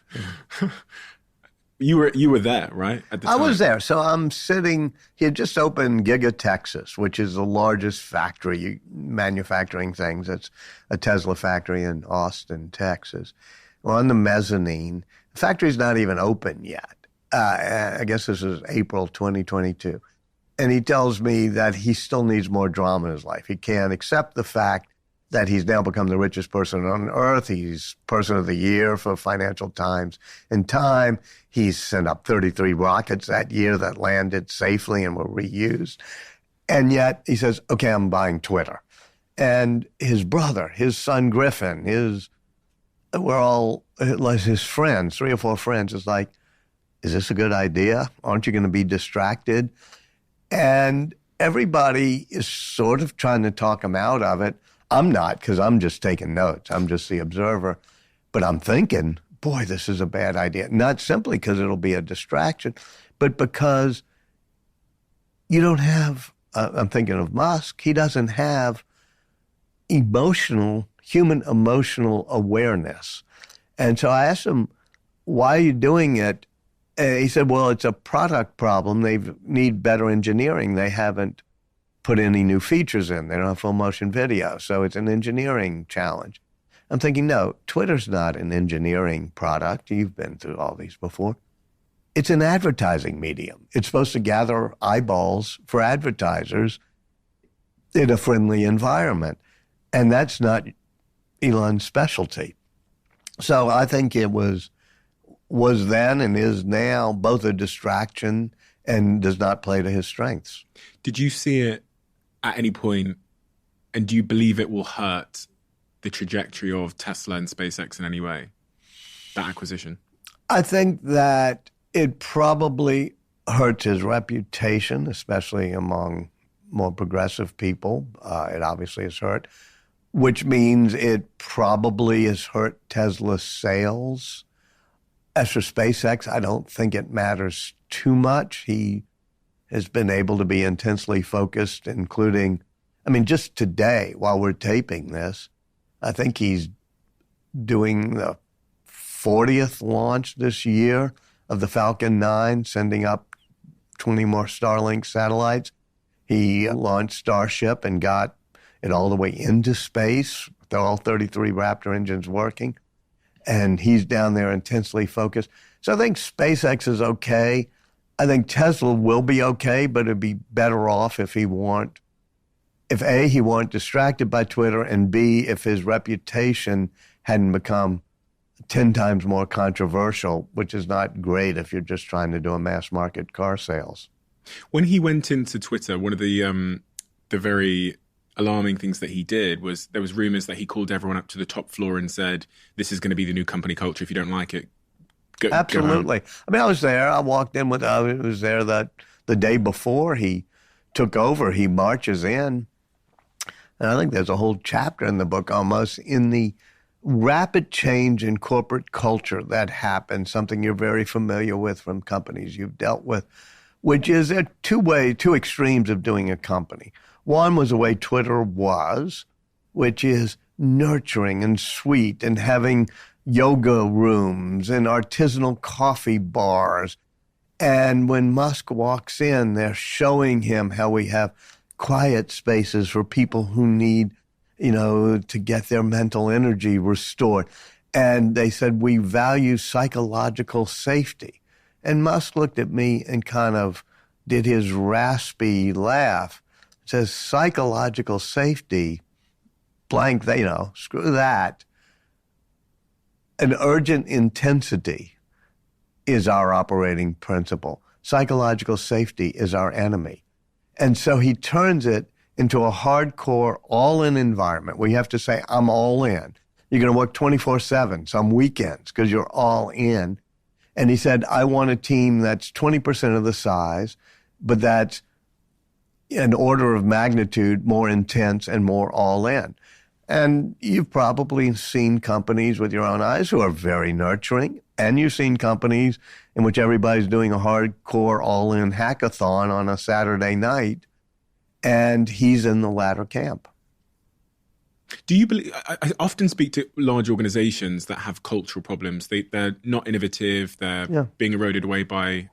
You were there, right? At the time. I was there. So I'm sitting, he had just opened Giga Texas, which is the largest factory manufacturing things. It's a Tesla factory in Austin, Texas. We're on the mezzanine. The factory's not even open yet. I guess this is April 2022. And he tells me that he still needs more drama in his life. He can't accept the fact that he's now become the richest person on earth. He's person of the year for Financial Times in Time. He's sent up 33 rockets that year that landed safely and were reused. And yet he says, okay, I'm buying Twitter. And his brother, his son Griffin, we're all like his friends, 3 or 4 friends, is like, is this a good idea? Aren't you going to be distracted? And everybody is sort of trying to talk him out of it. I'm not, because I'm just taking notes. I'm just the observer. But I'm thinking, boy, this is a bad idea. Not simply because it'll be a distraction, but because you don't have, I'm thinking of Musk, he doesn't have human emotional awareness. And so I asked him, why are you doing it? He said, well, it's a product problem. They need better engineering. They haven't put any new features in. They don't have full motion video. So it's an engineering challenge. I'm thinking, no, Twitter's not an engineering product. You've been through all these before. It's an advertising medium. It's supposed to gather eyeballs for advertisers in a friendly environment. And that's not Elon's specialty. So I think it was then and is now both a distraction and does not play to his strengths. Did you see it at any point, and do you believe it will hurt the trajectory of Tesla and SpaceX in any way, that acquisition? I think that it probably hurts his reputation, especially among more progressive people. It obviously has hurt, which means it probably has hurt Tesla's sales. As for SpaceX, I don't think it matters too much. He has been able to be intensely focused, including, just today while we're taping this, I think he's doing the 40th launch this year of the Falcon 9, sending up 20 more Starlink satellites. He launched Starship and got it all the way into space with all 33 Raptor engines working. And he's down there intensely focused. So I think SpaceX is okay. I think Tesla will be okay, but it'd be better off if he weren't distracted by Twitter, and B, if his reputation hadn't become 10 times more controversial, which is not great if you're just trying to do a mass market car sales. When he went into Twitter, one of the very alarming things that he did was there was rumors that he called everyone up to the top floor and said, this is going to be the new company culture. If you don't like it, go Absolutely. Go I was there. I walked in I was there the day before he took over. He marches in. And I think there's a whole chapter in the book almost in the rapid change in corporate culture that happened, something you're very familiar with from companies you've dealt with, which is there are two extremes of doing a company. One was the way Twitter was, which is nurturing and sweet and having yoga rooms and artisanal coffee bars. And when Musk walks in, they're showing him how we have quiet spaces for people who need, to get their mental energy restored. And they said, we value psychological safety. And Musk looked at me and kind of did his raspy laugh. Says psychological safety, blank, screw that. An urgent intensity is our operating principle. Psychological safety is our enemy. And so he turns it into a hardcore all-in environment where you have to say, I'm all in. You're going to work 24/7, some weekends, because you're all in. And he said, I want a team that's 20% of the size, but that's an order of magnitude more intense and more all in. And you've probably seen companies with your own eyes who are very nurturing, and you've seen companies in which everybody's doing a hardcore all-in hackathon on a Saturday night, and he's in the latter camp. Do you believe? I often speak to large organizations that have cultural problems. They're not innovative. They're being eroded away by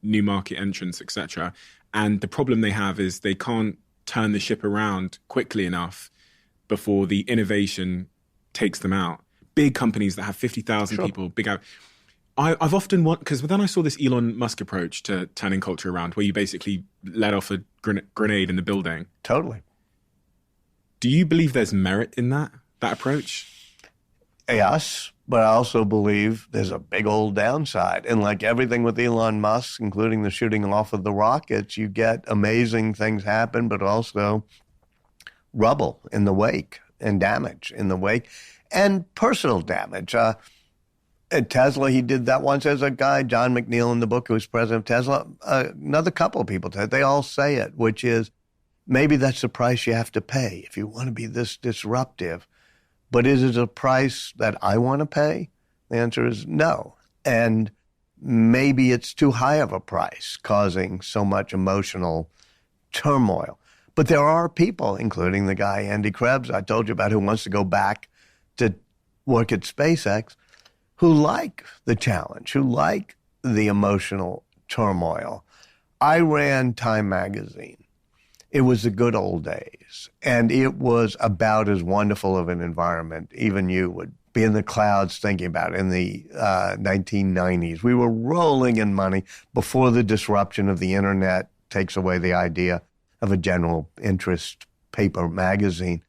new market entrants, etc. And the problem they have is they can't turn the ship around quickly enough before the innovation takes them out. Big companies that have 50,000 people, I've often wondered, because then I saw this Elon Musk approach to turning culture around, where you basically let off a grenade in the building. Totally. Do you believe there's merit in that approach? Yes, but I also believe there's a big old downside. And like everything with Elon Musk, including the shooting off of the rockets, you get amazing things happen, but also rubble in the wake and damage in the wake and personal damage. At Tesla, he did that once. There's a guy, John McNeil, in the book, who was president of Tesla. Another couple of people did. They all say it, which is maybe that's the price you have to pay if you want to be this disruptive. But is it a price that I want to pay? The answer is no. And maybe it's too high of a price, causing so much emotional turmoil. But there are people, including the guy, Andy Krebs, I told you about, who wants to go back to work at SpaceX, who like the challenge, who like the emotional turmoil. I ran Time magazine. It was the good old days, and it was about as wonderful of an environment even you would be in the clouds thinking about in the 1990s. We were rolling in money before the disruption of the internet takes away the idea of a general interest paper magazine.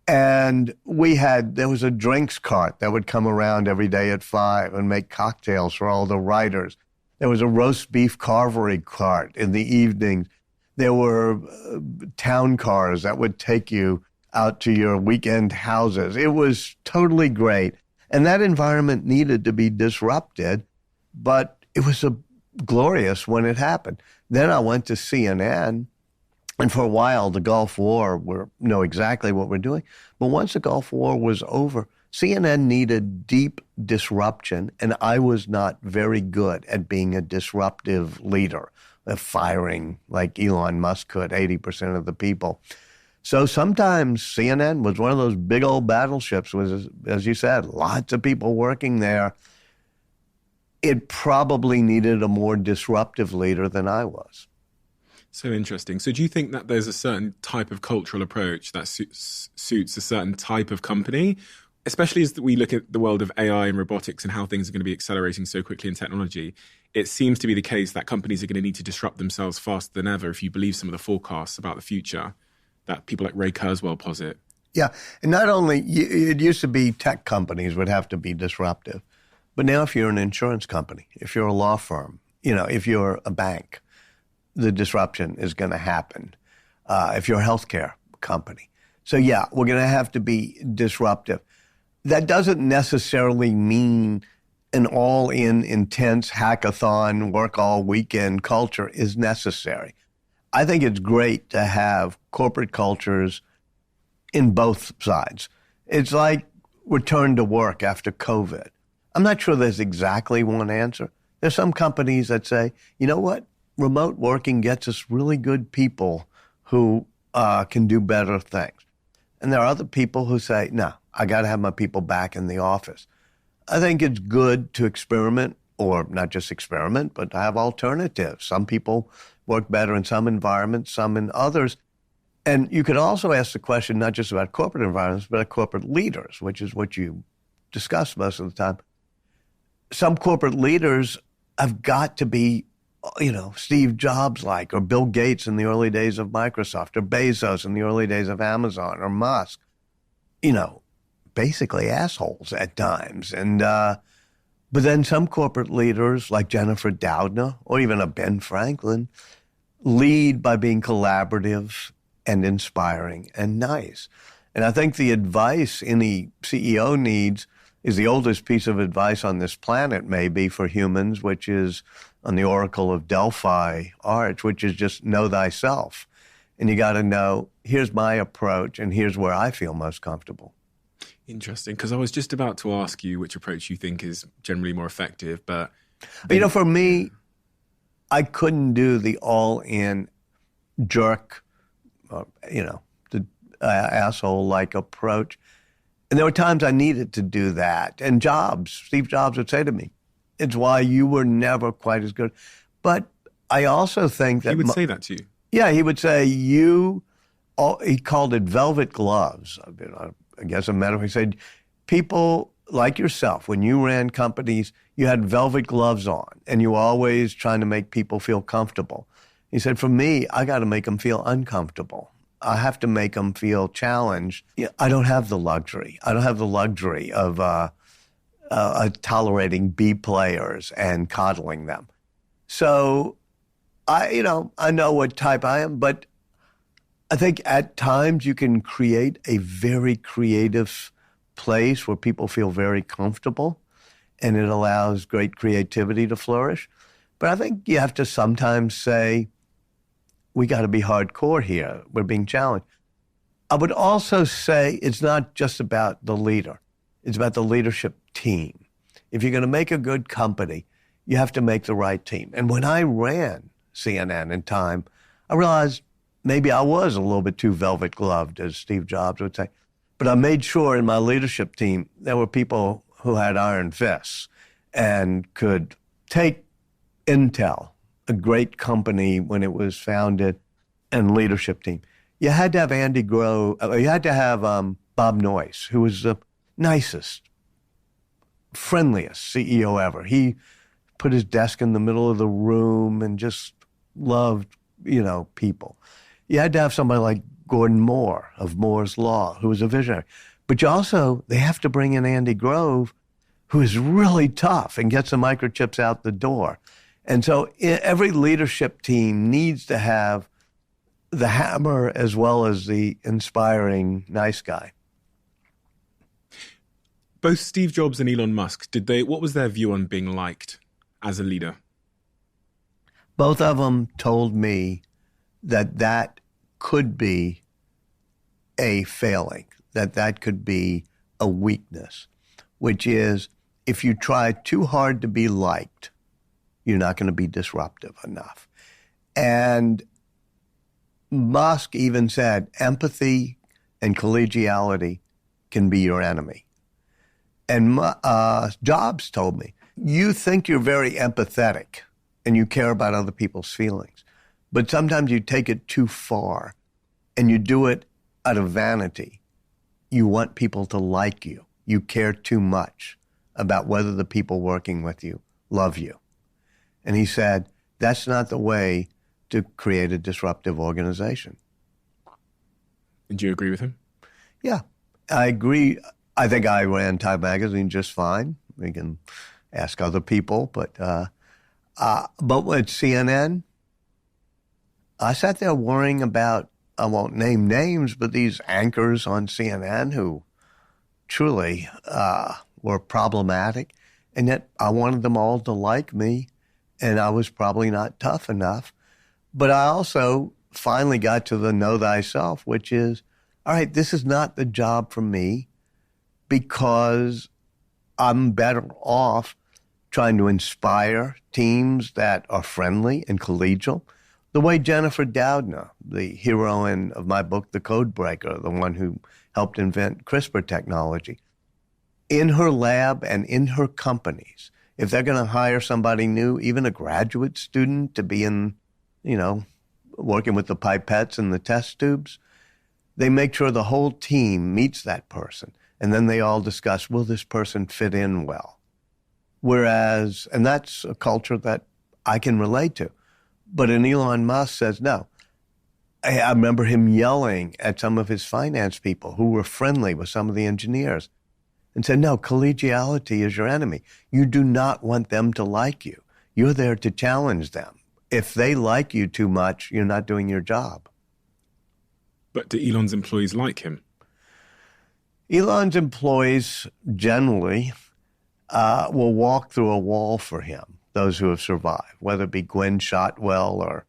And there was a drinks cart that would come around every day at 5 and make cocktails for all the writers. There was a roast beef carvery cart in the evenings. There were town cars that would take you out to your weekend houses. It was totally great. And that environment needed to be disrupted, but it was glorious when it happened. Then I went to CNN, and for a while, the Gulf War, we know exactly what we're doing. But once the Gulf War was over, CNN needed deep disruption, and I was not very good at being a disruptive leader, firing like Elon Musk could 80% of the people. So sometimes CNN was one of those big old battleships with, as you said, lots of people working there. It probably needed a more disruptive leader than I was. So interesting. So do you think that there's a certain type of cultural approach that suits a certain type of company, especially as we look at the world of AI and robotics and how things are going to be accelerating so quickly in technology? It seems to be the case that companies are going to need to disrupt themselves faster than ever if you believe some of the forecasts about the future that people like Ray Kurzweil posit. Yeah, and not only, it used to be tech companies would have to be disruptive, but now if you're an insurance company, if you're a law firm, if you're a bank, the disruption is going to happen. If you're a healthcare company. So yeah, we're going to have to be disruptive. That doesn't necessarily mean an all-in intense hackathon, work all weekend culture is necessary. I think it's great to have corporate cultures in both sides. It's like return to work after COVID. I'm not sure there's exactly one answer. There's some companies that say, you know what? Remote working gets us really good people who can do better things. And there are other people who say, no, I got to have my people back in the office. I think it's good to experiment, or not just experiment, but to have alternatives. Some people work better in some environments, some in others. And you could also ask the question not just about corporate environments, but about corporate leaders, which is what you discuss most of the time. Some corporate leaders have got to be, Steve Jobs-like, or Bill Gates in the early days of Microsoft, or Bezos in the early days of Amazon, or Musk. Basically assholes at times. And but then some corporate leaders like Jennifer Doudna or even a Ben Franklin lead by being collaborative and inspiring and nice. And I think the advice any CEO needs is the oldest piece of advice on this planet maybe for humans, which is on the Oracle of Delphi Arch, which is just know thyself. And you got to know, here's my approach and here's where I feel most comfortable. Interesting, because I was just about to ask you which approach you think is generally more effective, but... for me, I couldn't do the all-in jerk, the asshole-like approach. And there were times I needed to do that. And Steve Jobs would say to me, it's why you were never quite as good. But I also think that... He would say that to you? Yeah, he would say, he called it velvet gloves. I guess a metaphor. He said, people like yourself, when you ran companies, you had velvet gloves on, and you were always trying to make people feel comfortable. He said, for me, I got to make them feel uncomfortable. I have to make them feel challenged. I don't have the luxury. I don't have the luxury of tolerating B players and coddling them. So, I know what type I am, but I think at times you can create a very creative place where people feel very comfortable, and it allows great creativity to flourish. But I think you have to sometimes say, we got to be hardcore here. We're being challenged. I would also say it's not just about the leader. It's about the leadership team. If you're going to make a good company, you have to make the right team. And when I ran CNN in Time, I realized maybe I was a little bit too velvet-gloved, as Steve Jobs would say. But I made sure in my leadership team there were people who had iron fists and could take Intel, a great company when it was founded, and leadership team. You had to have Andy Grove, you had to have Bob Noyce, who was the nicest, friendliest CEO ever. He put his desk in the middle of the room and just loved, people. You had to have somebody like Gordon Moore of Moore's Law, who was a visionary. But they have to bring in Andy Grove, who is really tough and gets the microchips out the door. And so every leadership team needs to have the hammer as well as the inspiring nice guy. Both Steve Jobs and Elon Musk, what was their view on being liked as a leader? Both of them told me that could be a failing, that could be a weakness, which is if you try too hard to be liked, you're not going to be disruptive enough. And Musk even said empathy and collegiality can be your enemy. And Jobs told me, you think you're very empathetic and you care about other people's feelings, but sometimes you take it too far and you do it out of vanity. You want people to like you. You care too much about whether the people working with you love you. And he said, that's not the way to create a disruptive organization. Do you agree with him? Yeah, I agree. I think I ran Time Magazine just fine. We can ask other people, but with CNN, I sat there worrying about, I won't name names, but these anchors on CNN who truly were problematic, and yet I wanted them all to like me, and I was probably not tough enough. But I also finally got to the know thyself, which is, all right, this is not the job for me because I'm better off trying to inspire teams that are friendly and collegial. The way Jennifer Doudna, the heroine of my book, The Code Breaker, the one who helped invent CRISPR technology, in her lab and in her companies, if they're going to hire somebody new, even a graduate student to be in, working with the pipettes and the test tubes, they make sure the whole team meets that person. And then they all discuss, will this person fit in well? Whereas, and that's a culture that I can relate to. But an Elon Musk says, no. I remember him yelling at some of his finance people who were friendly with some of the engineers and said, no, collegiality is your enemy. You do not want them to like you. You're there to challenge them. If they like you too much, you're not doing your job. But do Elon's employees like him? Elon's employees generally will walk through a wall for him, those who have survived, whether it be Gwen Shotwell or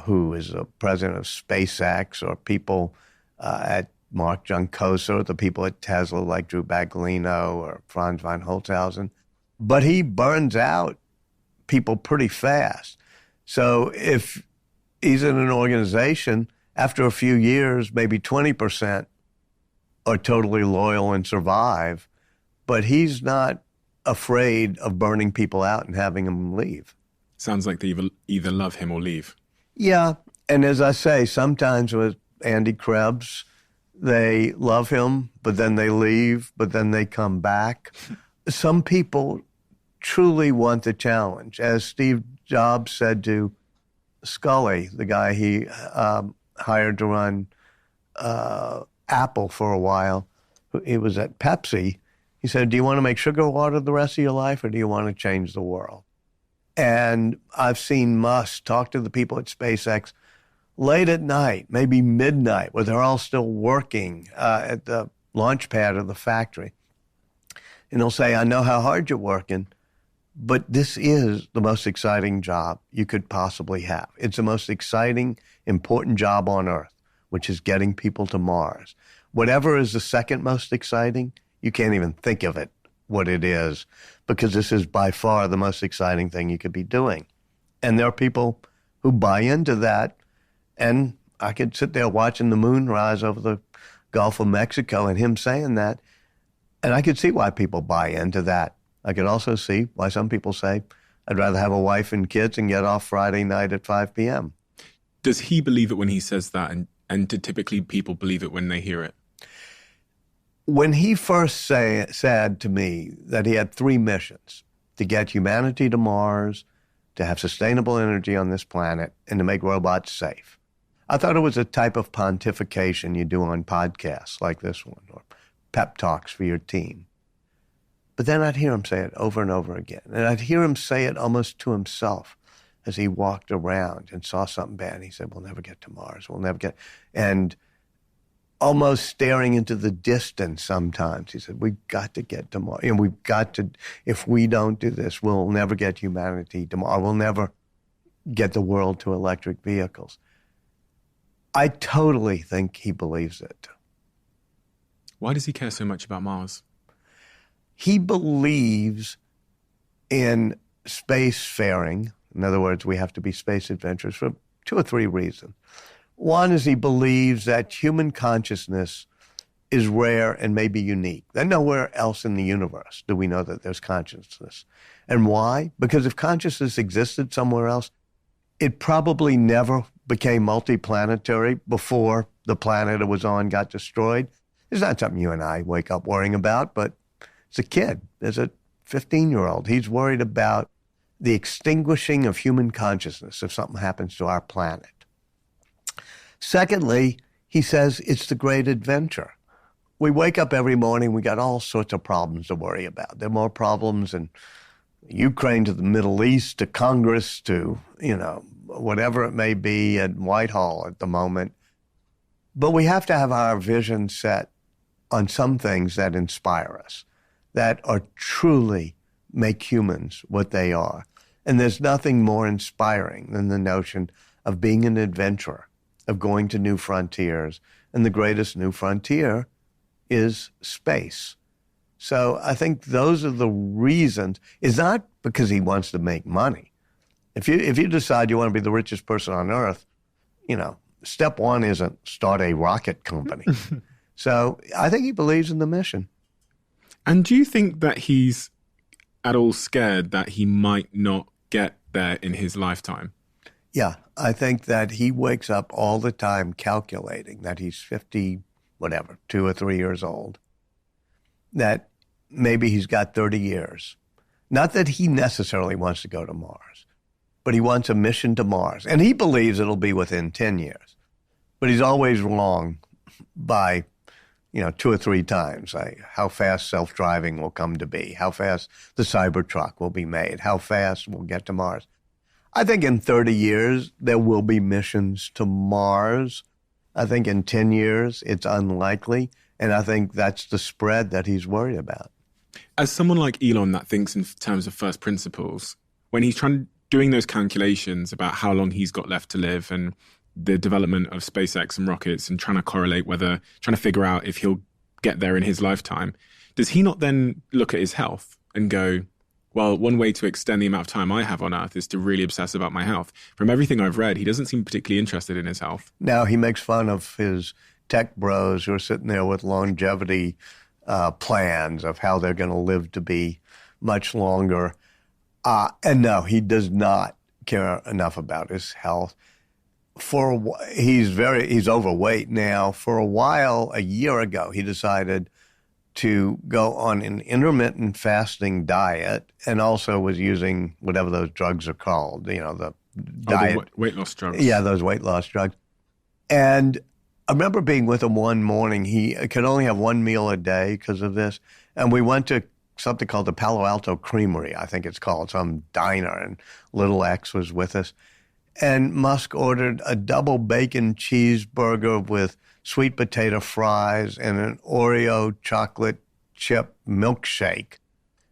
who is the president of SpaceX, or people at Mark Juncosa, or the people at Tesla like Drew Baglino or Franz von Holzhausen. But he burns out people pretty fast. So if he's in an organization, after a few years, maybe 20% are totally loyal and survive, but he's not afraid of burning people out and having them leave. Sounds like they either love him or leave. Yeah, and as I say, sometimes with Andy Krebs, they love him, but then they leave, but then they come back. Some people truly want the challenge. As Steve Jobs said to Scully, the guy he hired to run Apple for a while, he was at Pepsi. He said, do you want to make sugar water the rest of your life, or do you want to change the world? And I've seen Musk talk to the people at SpaceX late at night, maybe midnight, where they're all still working at the launch pad of the factory. And he'll say, I know how hard you're working, but this is the most exciting job you could possibly have. It's the most exciting, important job on Earth, which is getting people to Mars. Whatever is the second most exciting, you can't even think of it, what it is, because this is by far the most exciting thing you could be doing. And there are people who buy into that. And I could sit there watching the moon rise over the Gulf of Mexico and him saying that, and I could see why people buy into that. I could also see why some people say, I'd rather have a wife and kids and get off Friday night at 5 p.m. Does he believe it when he says that? And do typically people believe it when they hear it? When he first said to me that he had 3 missions, to get humanity to Mars, to have sustainable energy on this planet, and to make robots safe, I thought it was a type of pontification you do on podcasts like this one, or pep talks for your team. But then I'd hear him say it over and over again. And I'd hear him say it almost to himself as he walked around and saw something bad. And he said, we'll never get to Mars. We'll never get... And almost staring into the distance sometimes, he said, we've got to get to Mars. And we've got to... If we don't do this, we'll never get humanity to Mars. We'll never get the world to electric vehicles. I totally think he believes it. Why does he care so much about Mars? He believes in spacefaring. In other words, we have to be space adventurers for 2 or 3 reasons. One is he believes that human consciousness is rare and maybe unique. That nowhere else in the universe do we know that there's consciousness. And why? Because if consciousness existed somewhere else, it probably never became multiplanetary before the planet it was on got destroyed. It's not something you and I wake up worrying about, but it's a kid. There's a 15-year-old. He's worried about the extinguishing of human consciousness if something happens to our planet. Secondly, he says it's the great adventure. We wake up every morning, we got all sorts of problems to worry about. There are more problems in Ukraine to the Middle East to Congress to, whatever it may be at Whitehall at the moment. But we have to have our vision set on some things that inspire us, that are truly make humans what they are. And there's nothing more inspiring than the notion of being an adventurer, of going to new frontiers. And the greatest new frontier is space. So I think those are the reasons. It's not because he wants to make money. If you decide you want to be the richest person on earth, step 1 isn't start a rocket company. So I think he believes in the mission. And do you think that he's at all scared that he might not get there in his lifetime? Yeah, I think that he wakes up all the time calculating that he's 50, 2 or 3 years old, that maybe he's got 30 years. Not that he necessarily wants to go to Mars, but he wants a mission to Mars. And he believes it'll be within 10 years. But he's always wrong by 2 or 3 times, like how fast self-driving will come to be, how fast the Cybertruck will be made, how fast we'll get to Mars. I think in 30 years, there will be missions to Mars. I think in 10 years, it's unlikely. And I think that's the spread that he's worried about. As someone like Elon that thinks in terms of first principles, when he's doing those calculations about how long he's got left to live and the development of SpaceX and rockets and trying to figure out if he'll get there in his lifetime, does he not then look at his health and go, well, one way to extend the amount of time I have on Earth is to really obsess about my health? From everything I've read, he doesn't seem particularly interested in his health. Now, he makes fun of his tech bros who are sitting there with longevity plans of how they're going to live to be much longer. And no, he does not care enough about his health. He's overweight now. For a while, a year ago, he decided to go on an intermittent fasting diet and also was using whatever those drugs are called, the diet. The weight loss drugs. Yeah, those weight loss drugs. And I remember being with him one morning. He could only have 1 meal a day because of this. And we went to something called the Palo Alto Creamery, I think it's called, some diner, and Little X was with us. And Musk ordered a double bacon cheeseburger with sweet potato fries and an Oreo chocolate chip milkshake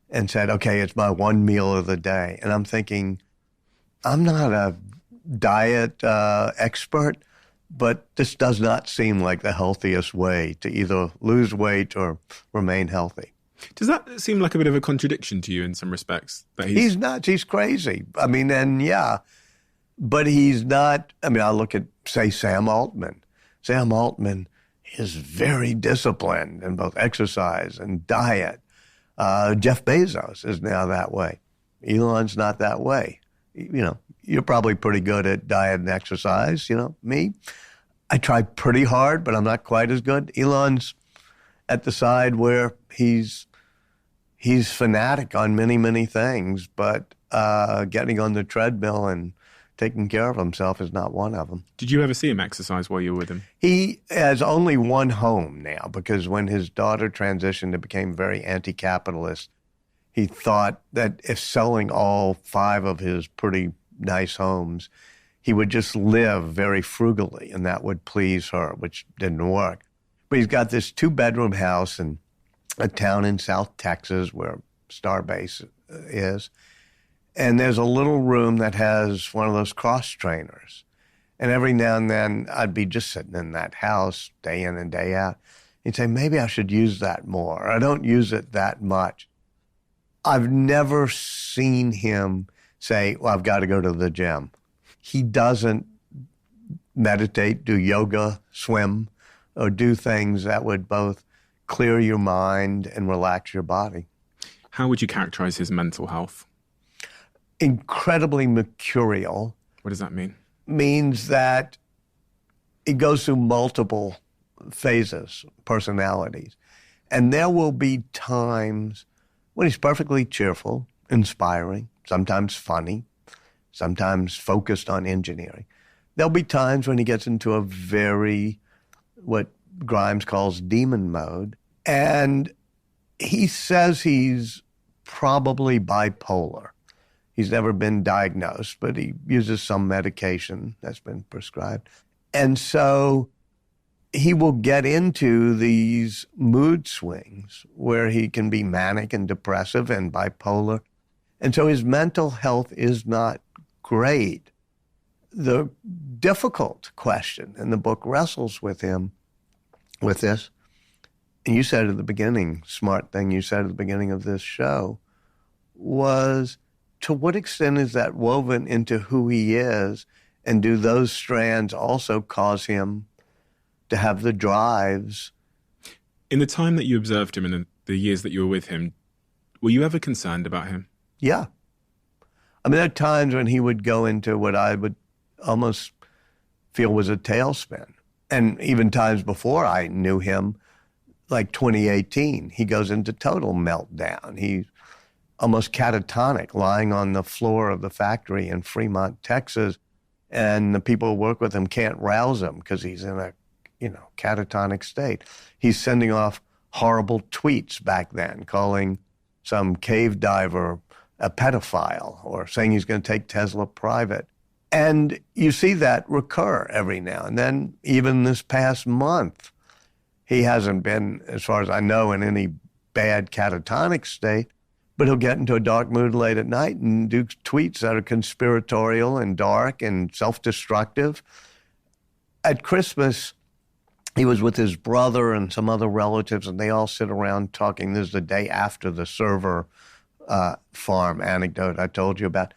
and said, okay, it's my 1 meal of the day. And I'm thinking, I'm not a diet expert, but this does not seem like the healthiest way to either lose weight or remain healthy. Does that seem like a bit of a contradiction to you in some respects? That He's nuts. He's crazy. But he's not, I look at, say, Sam Altman. Sam Altman is very disciplined in both exercise and diet. Jeff Bezos is now that way. Elon's not that way. You're probably pretty good at diet and exercise, me. I try pretty hard, but I'm not quite as good. Elon's at the side where he's fanatic on many, many things, but getting on the treadmill and taking care of himself is not one of them. Did you ever see him exercise while you were with him? He has only one home now because when his daughter transitioned and became very anti-capitalist, he thought that if selling all 5 of his pretty nice homes, he would just live very frugally and that would please her, which didn't work. But he's got this 2-bedroom house in a town in South Texas where Starbase is. And there's a little room that has one of those cross trainers. And every now and then I'd be just sitting in that house day in and day out. He'd say, maybe I should use that more. I don't use it that much. I've never seen him say, well, I've got to go to the gym. He doesn't meditate, do yoga, swim, or do things that would both clear your mind and relax your body. How would you characterize his mental health? Incredibly mercurial. What does that mean? Means that he goes through multiple phases, personalities. And there will be times when he's perfectly cheerful, inspiring, sometimes funny, sometimes focused on engineering. There'll be times when he gets into a very, what Grimes calls demon mode. And he says he's probably bipolar. He's never been diagnosed, but he uses some medication that's been prescribed. And so he will get into these mood swings where he can be manic and depressive and bipolar. And so his mental health is not great. The difficult question, and the book wrestles with him with this, and you said at the beginning, smart thing you said at the beginning of this show, was to what extent is that woven into who he is, and do those strands also cause him to have the drives? In the time that you observed him and the years that you were with him, were you ever concerned about him? Yeah. I mean, there are times when he would go into what I would almost feel was a tailspin. And even times before I knew him, like 2018, he goes into total meltdown. He's almost catatonic, lying on the floor of the factory in Fremont, Texas, and the people who work with him can't rouse him because he's in a, catatonic state. He's sending off horrible tweets back then, calling some cave diver a pedophile or saying he's going to take Tesla private. And you see that recur every now and then. Even this past month, he hasn't been, as far as I know, in any bad catatonic state, but he'll get into a dark mood late at night and do tweets that are conspiratorial and dark and self-destructive. At Christmas, he was with his brother and some other relatives, and they all sit around talking. This is the day after the server farm anecdote I told you about.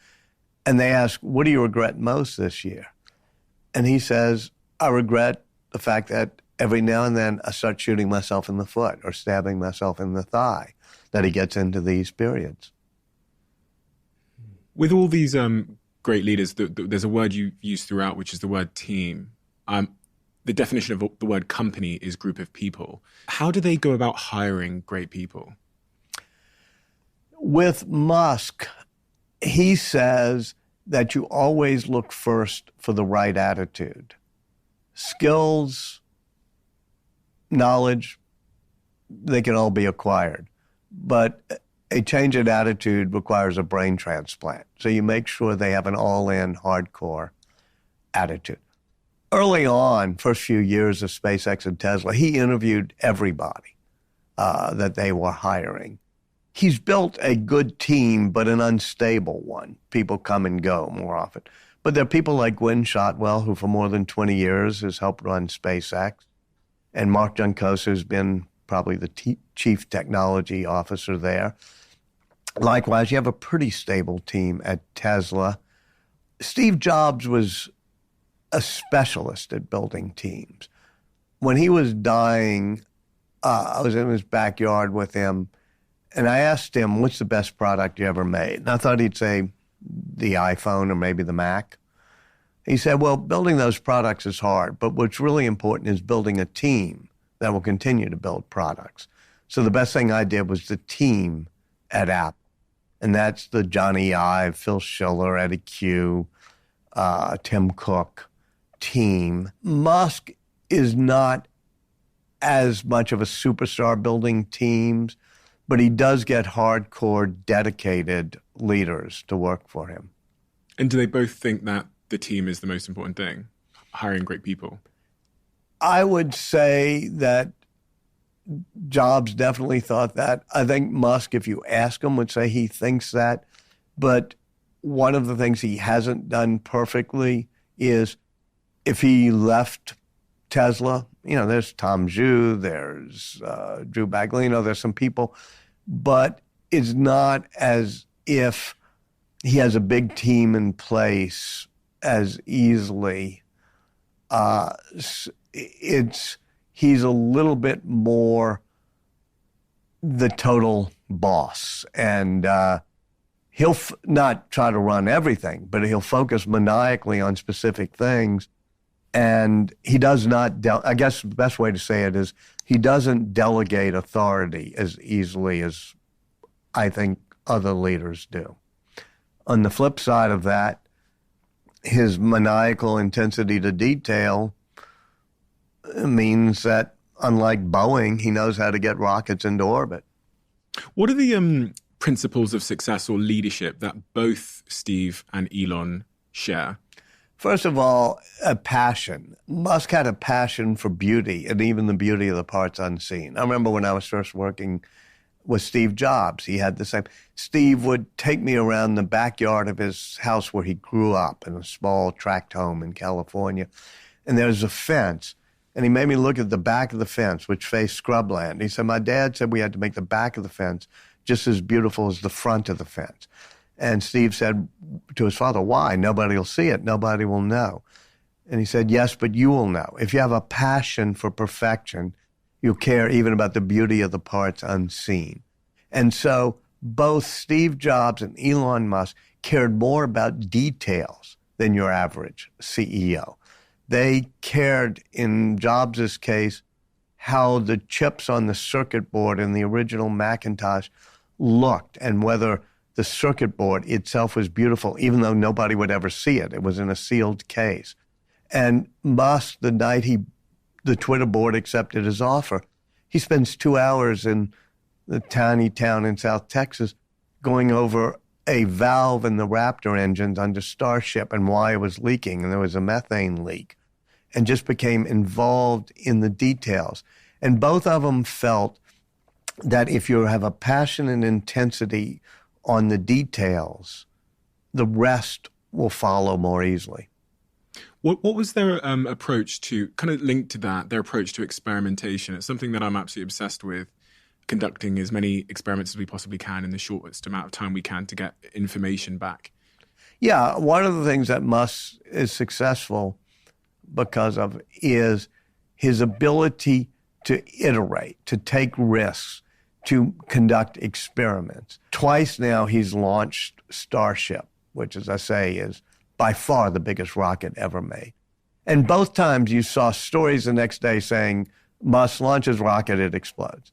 And they ask, what do you regret most this year? And he says, I regret the fact that every now and then I start shooting myself in the foot or stabbing myself in the thigh, that he gets into these periods. With all these great leaders, there's a word you use throughout, which is the word team. The definition of the word company is group of people. How do they go about hiring great people? With Musk, he says that you always look first for the right attitude. Skills, knowledge, they can all be acquired. But a change in attitude requires a brain transplant. So you make sure they have an all-in, hardcore attitude. Early on, first few years of SpaceX and Tesla, he interviewed everybody that they were hiring. He's built a good team, but an unstable one. People come and go more often. But there are people like Gwynne Shotwell, who for more than 20 years has helped run SpaceX, and Mark Junkosa, who's been probably the chief technology officer there. Likewise, you have a pretty stable team at Tesla. Steve Jobs was a specialist at building teams. When he was dying, I was in his backyard with him, And I asked him, what's the best product you ever made? And I thought he'd say the iPhone or maybe the Mac. He said, well, building those products is hard, but what's really important is building a team that will continue to build products. So the best thing I did was the team at Apple. And that's the Johnny Ive, Phil Schiller, Eddie Q, Tim Cook team. Musk is not as much of a superstar building teams, but he does get hardcore, dedicated leaders to work for him. And do they both think that the team is the most important thing, hiring great people? I would say that Jobs definitely thought that. I think Musk, if you ask him, would say he thinks that. But one of the things he hasn't done perfectly is if he left Tesla, there's Tom Zhu, there's Drew Baglino, there's some people, but it's not as if he has a big team in place as easily. He's a little bit more the total boss. And he'll not try to run everything, but he'll focus maniacally on specific things. And he does not, I guess the best way to say it is he doesn't delegate authority as easily as I think other leaders do. On the flip side of that, his maniacal intensity to detail means that, unlike Boeing, he knows how to get rockets into orbit. What are the principles of success or leadership that both Steve and Elon share? First of all, a passion. Musk had a passion for beauty and even the beauty of the parts unseen. I remember when I was first working with Steve Jobs, he had the same. Steve would take me around the backyard of his house where he grew up in a small tract home in California. And there's a fence. And he made me look at the back of the fence, which faced scrubland. He said, my dad said we had to make the back of the fence just as beautiful as the front of the fence. And Steve said to his father, why? Nobody will see it. Nobody will know. And he said, yes, but you will know. If you have a passion for perfection, you'll care even about the beauty of the parts unseen. And so both Steve Jobs and Elon Musk cared more about details than your average CEO. They cared, in Jobs' case, how the chips on the circuit board in the original Macintosh looked and whether the circuit board itself was beautiful, even though nobody would ever see it. It was in a sealed case. And Musk, the night the Twitter board accepted his offer, he spends 2 hours in the tiny town in South Texas going over a valve in the Raptor engines under Starship and why it was leaking, and there was a methane leak, and just became involved in the details. And both of them felt that if you have a passion and intensity on the details, the rest will follow more easily. What was their approach to, kind of linked to that, their approach to experimentation? It's something that I'm absolutely obsessed with, conducting as many experiments as we possibly can in the shortest amount of time we can to get information back. Yeah, one of the things that Musk is successful because of is his ability to iterate, to take risks, to conduct experiments. Twice now he's launched Starship, which, as I say, is by far the biggest rocket ever made. And both times you saw stories the next day saying, Musk launches rocket, it explodes.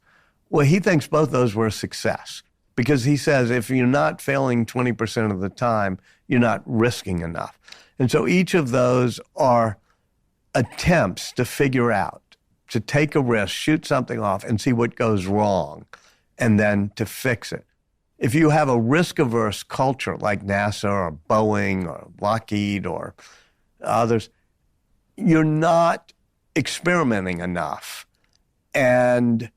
Well, he thinks both those were a success because he says if you're not failing 20% of the time, you're not risking enough. And so each of those are attempts to figure out, to take a risk, shoot something off and see what goes wrong, and then to fix it. If you have a risk-averse culture like NASA or Boeing or Lockheed or others, you're not experimenting enough. And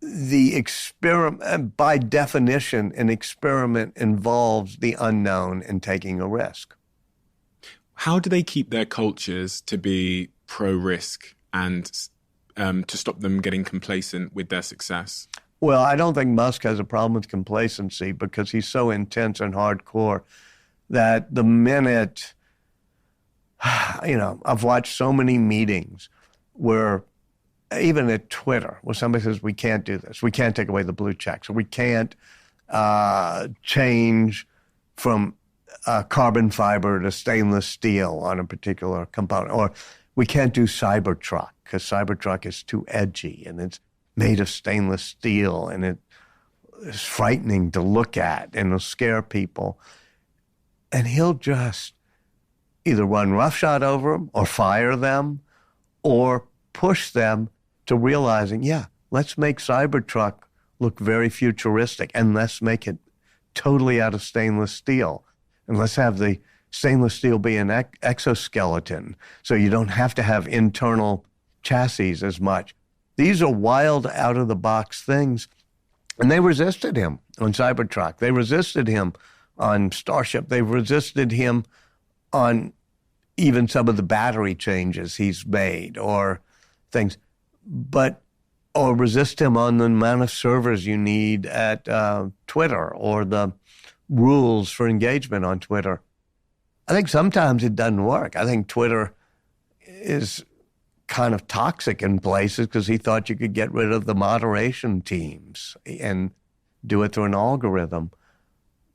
the experiment, by definition, an experiment involves the unknown and taking a risk. How do they keep their cultures to be pro-risk and to stop them getting complacent with their success? Well, I don't think Musk has a problem with complacency because he's so intense and hardcore that the minute, I've watched so many meetings where even at Twitter, where somebody says, we can't do this. We can't take away the blue checks. Or we can't change from carbon fiber to stainless steel on a particular component. Or we can't do Cybertruck because Cybertruck is too edgy and it's made of stainless steel and it is frightening to look at and it'll scare people. And he'll just either run roughshod over them or fire them or push them to realizing, yeah, let's make Cybertruck look very futuristic and let's make it totally out of stainless steel. And let's have the stainless steel be an exoskeleton so you don't have to have internal chassis as much. These are wild, out-of-the-box things. And they resisted him on Cybertruck. They resisted him on Starship. They've resisted him on even some of the battery changes he's made or things. Or resist him on the amount of servers you need at Twitter or the rules for engagement on Twitter. I think sometimes it doesn't work. I think Twitter is kind of toxic in places because he thought you could get rid of the moderation teams and do it through an algorithm.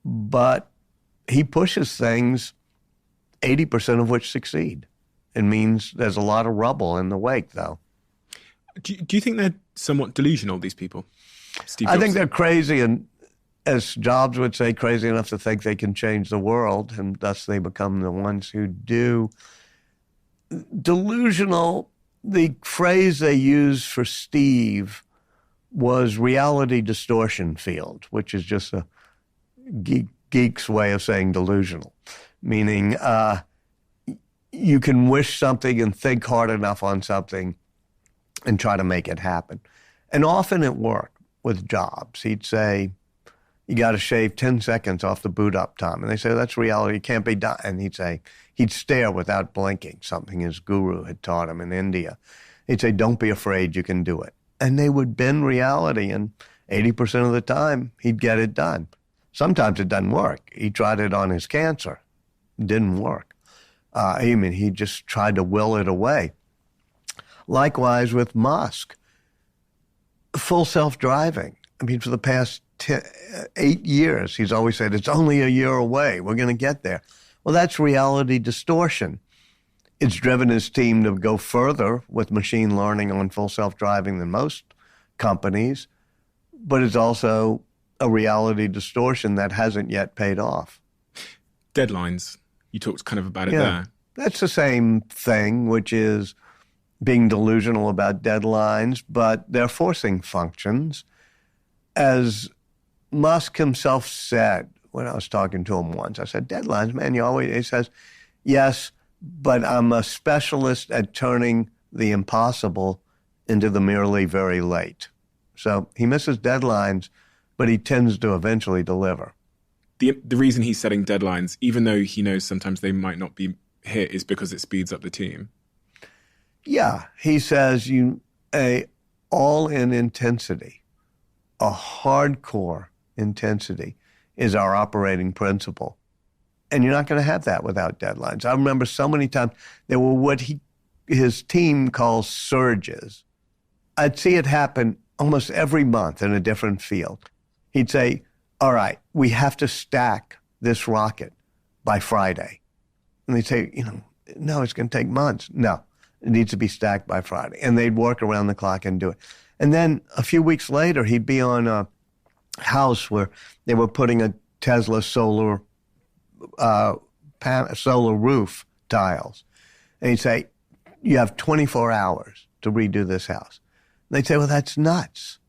But he pushes things, 80% of which succeed. It means there's a lot of rubble in the wake, though. Do you think they're somewhat delusional, these people? Steve Jobs? I think they're crazy, and as Jobs would say, crazy enough to think they can change the world, and thus they become the ones who do. Delusional, the phrase they used for Steve was reality distortion field, which is just a geek's way of saying delusional, meaning you can wish something and think hard enough on something and try to make it happen. And often it worked with Jobs. He'd say, you got to shave 10 seconds off the boot up time. And they say, that's reality, it can't be done. And he'd stare without blinking, something his guru had taught him in India. He'd say, don't be afraid, you can do it. And they would bend reality, and 80% of the time, he'd get it done. Sometimes it doesn't work. He tried it on his cancer. It didn't work. He just tried to will it away. Likewise with Musk, full self-driving. I mean, for the past 8 years, he's always said, it's only a year away. We're going to get there. Well, that's reality distortion. It's driven his team to go further with machine learning on full self-driving than most companies, but it's also a reality distortion that hasn't yet paid off. Deadlines. You talked kind of about it there. That's the same thing, which is being delusional about deadlines, but they're forcing functions. As Musk himself said when I was talking to him once, I said, deadlines, man, he says, yes, but I'm a specialist at turning the impossible into the merely very late. So he misses deadlines, but he tends to eventually deliver. The reason he's setting deadlines, even though he knows sometimes they might not be hit, is because it speeds up the team. Yeah, he says all-in intensity, a hardcore intensity is our operating principle. And you're not going to have that without deadlines. I remember so many times there were what his team calls surges. I'd see it happen almost every month in a different field. He'd say, all right, we have to stack this rocket by Friday. And they'd say, no, it's going to take months. No, it needs to be stacked by Friday. And they'd work around the clock and do it. And then a few weeks later, he'd be on a house where they were putting a Tesla solar roof tiles. And he'd say, you have 24 hours to redo this house. And they'd say, well, that's nuts.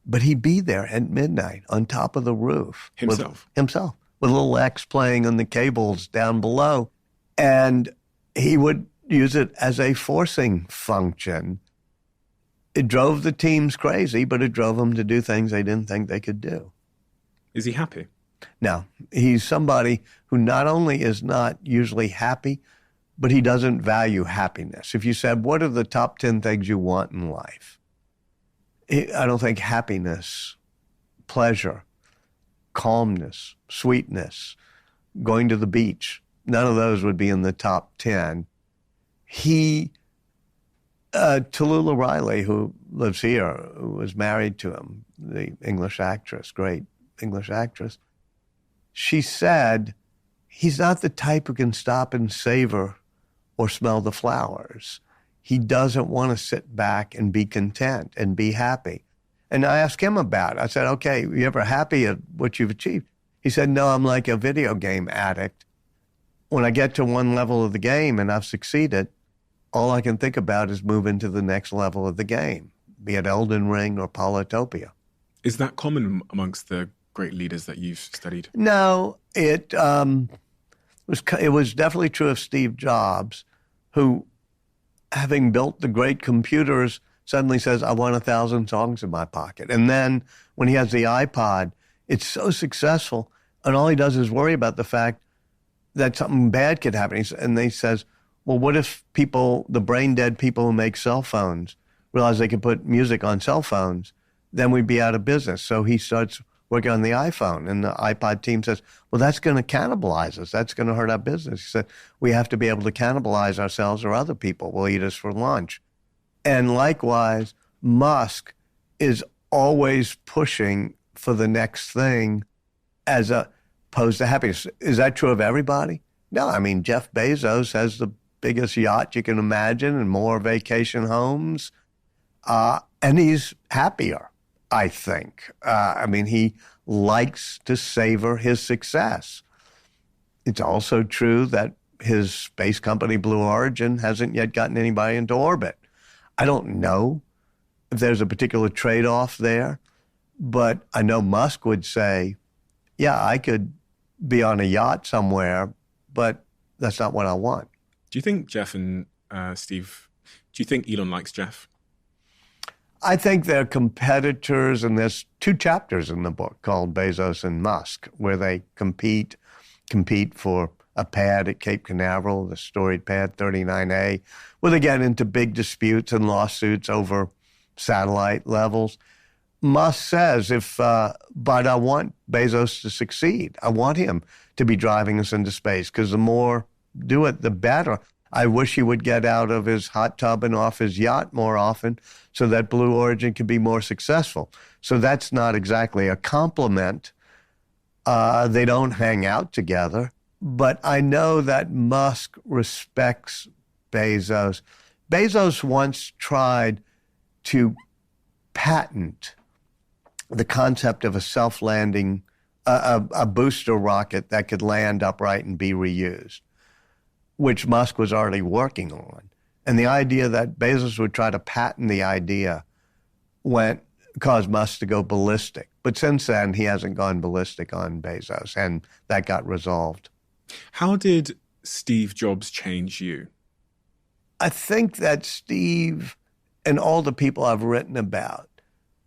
But he'd be there at midnight on top of the roof. Himself. With a little X playing on the cables down below. And he would use it as a forcing function. It drove the teams crazy, but it drove them to do things they didn't think they could do. Is he happy? No. He's somebody who not only is not usually happy, but he doesn't value happiness. If you said, what are the top 10 things you want in life? I don't think happiness, pleasure, calmness, sweetness, going to the beach, none of those would be in the top 10. He Tallulah Riley, who lives here, who was married to him, the English actress, great English actress, she said, he's not the type who can stop and savor or smell the flowers. He doesn't want to sit back and be content and be happy. And I asked him about it. I said, okay, you ever happy at what you've achieved? He said, no, I'm like a video game addict. When I get to one level of the game and I've succeeded, all I can think about is moving to the next level of the game, be it Elden Ring or Polytopia. Is that common amongst the great leaders that you've studied? No, it was definitely true of Steve Jobs, who, having built the great computers, suddenly says, I want 1,000 songs in my pocket. And then when he has the iPod, it's so successful, and all he does is worry about the fact that something bad could happen. And he says, well, what if people, the brain-dead people who make cell phones, realize they can put music on cell phones? Then we'd be out of business. So he starts working on the iPhone, and the iPod team says, well, that's going to cannibalize us. That's going to hurt our business. He said, we have to be able to cannibalize ourselves or other people will eat us for lunch. And likewise, Musk is always pushing for the next thing as opposed to happiness. Is that true of everybody? No, I mean, Jeff Bezos has the biggest yacht you can imagine and more vacation homes, and he's happier, I think. I mean, he likes to savor his success. It's also true that his space company, Blue Origin, hasn't yet gotten anybody into orbit. I don't know if there's a particular trade-off there, but I know Musk would say, yeah, I could be on a yacht somewhere, but that's not what I want. Do you think Jeff and Steve, do you think Elon likes Jeff? I think they're competitors, and there's 2 chapters in the book called Bezos and Musk, where they compete for a pad at Cape Canaveral, the storied pad 39A, where they get into big disputes and lawsuits over satellite levels. Musk says, but I want Bezos to succeed. I want him to be driving us into space, because the more do it, the better. I wish he would get out of his hot tub and off his yacht more often so that Blue Origin can be more successful. So that's not exactly a compliment. They don't hang out together. But I know that Musk respects Bezos. Bezos once tried to patent the concept of a self-landing, a booster rocket that could land upright and be reused, which Musk was already working on. And the idea that Bezos would try to patent the idea caused Musk to go ballistic. But since then, he hasn't gone ballistic on Bezos, and that got resolved. How did Steve Jobs change you? I think that Steve and all the people I've written about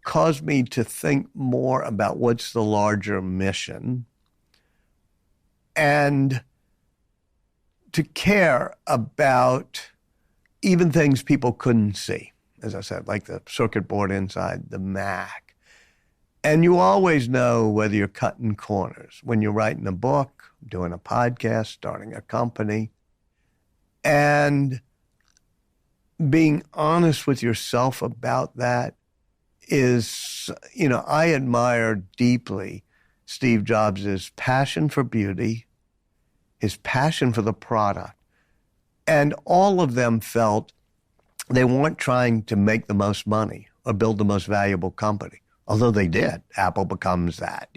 caused me to think more about what's the larger mission and to care about even things people couldn't see, as I said, like the circuit board inside the Mac. And you always know whether you're cutting corners when you're writing a book, doing a podcast, starting a company, and being honest with yourself about that is, I admire deeply Steve Jobs' passion for beauty, his passion for the product. And all of them felt they weren't trying to make the most money or build the most valuable company, although they did. Apple becomes that,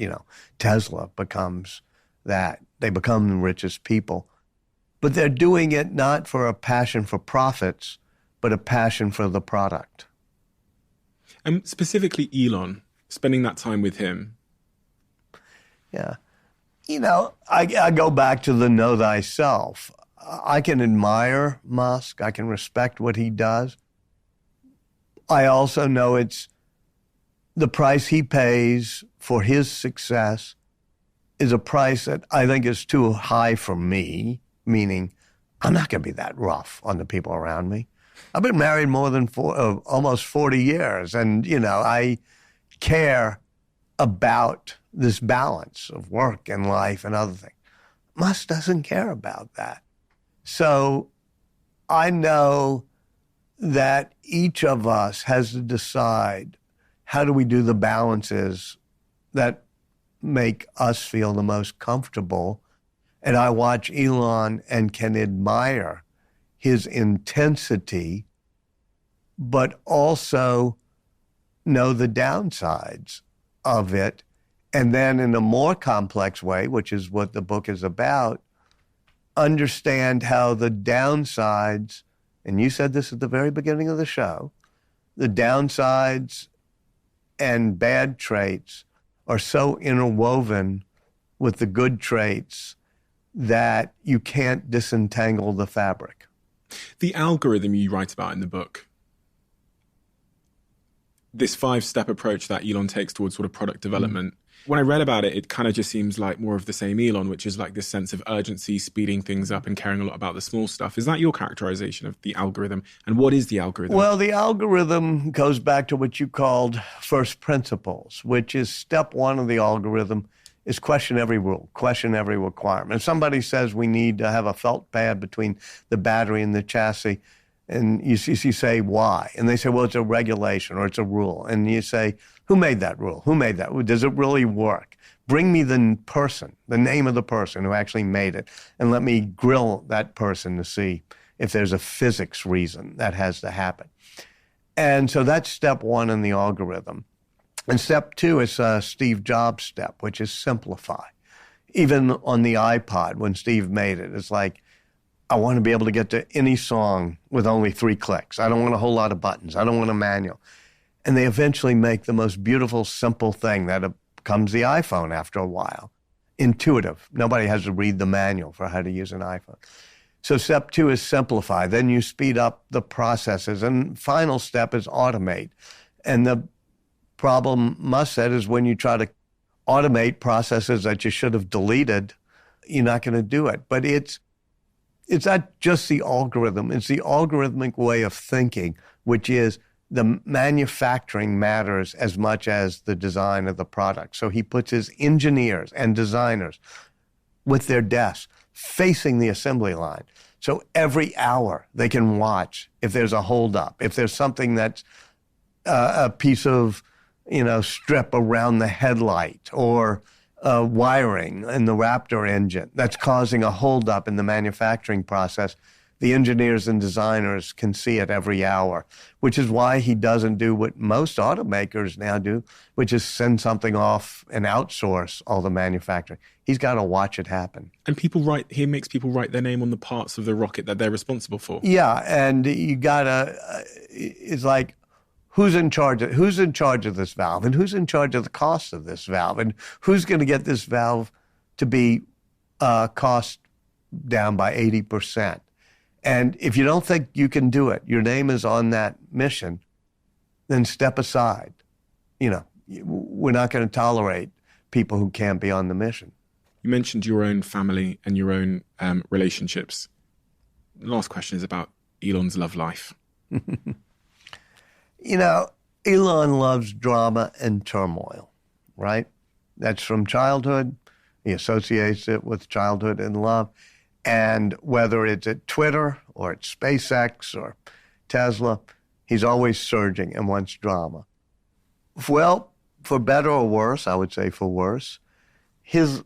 Tesla becomes that. They become the richest people. But they're doing it not for a passion for profits, but a passion for the product. And specifically Elon, spending that time with him. Yeah. I go back to the know thyself. I can admire Musk. I can respect what he does. I also know it's the price he pays for his success is a price that I think is too high for me, meaning I'm not going to be that rough on the people around me. I've been married more than almost 40 years, and, I care about this balance of work and life and other things. Musk doesn't care about that. So I know that each of us has to decide how do we do the balances that make us feel the most comfortable. And I watch Elon and can admire his intensity, but also know the downsides of it. And then in a more complex way, which is what the book is about, understand how the downsides, and you said this at the very beginning of the show, the downsides and bad traits are so interwoven with the good traits that you can't disentangle the fabric. The algorithm you write about in the book, this 5-step approach that Elon takes towards sort of product development, when I read about it, it kind of just seems like more of the same Elon, which is like this sense of urgency, speeding things up and caring a lot about the small stuff. Is that your characterization of the algorithm? And what is the algorithm? Well, the algorithm goes back to what you called first principles, which is step one of the algorithm is question every rule, question every requirement. If somebody says we need to have a felt pad between the battery and the chassis, and you say, why? And they say, well, it's a regulation or it's a rule. And you say, who made that rule? Who made that? Does it really work? Bring me the person, the name of the person who actually made it, and let me grill that person to see if there's a physics reason that has to happen. And so that's step one in the algorithm. And step two is Steve Jobs' step, which is simplify. Even on the iPod, when Steve made it, it's like, I want to be able to get to any song with only 3 clicks. I don't want a whole lot of buttons. I don't want a manual. And they eventually make the most beautiful, simple thing that becomes the iPhone after a while. Intuitive. Nobody has to read the manual for how to use an iPhone. So step two is simplify. Then you speed up the processes. And final step is automate. And the problem, Musk said, is when you try to automate processes that you should have deleted, you're not going to do it. But it's not just the algorithm. It's the algorithmic way of thinking, which is the manufacturing matters as much as the design of the product. So he puts his engineers and designers with their desks facing the assembly line. So every hour they can watch if there's a holdup, if there's something that's a piece of, strip around the headlight or wiring in the Raptor engine that's causing a holdup in the manufacturing process. The engineers and designers can see it every hour, which is why he doesn't do what most automakers now do, which is send something off and outsource all the manufacturing. He's got to watch it happen. And he makes people write their name on the parts of the rocket that they're responsible for. Yeah, and you gotta, it's like, who's in charge of this valve, and who's in charge of the cost of this valve, and who's going to get this valve to be cost down by 80%. And if you don't think you can do it, your name is on that mission, then step aside. We're not going to tolerate people who can't be on the mission. You mentioned your own family and your own relationships. The last question is about Elon's love life. Elon loves drama and turmoil, right? That's from childhood. He associates it with childhood and love. And whether it's at Twitter or at SpaceX or Tesla, he's always surging and wants drama. Well, for better or worse, I would say for worse, his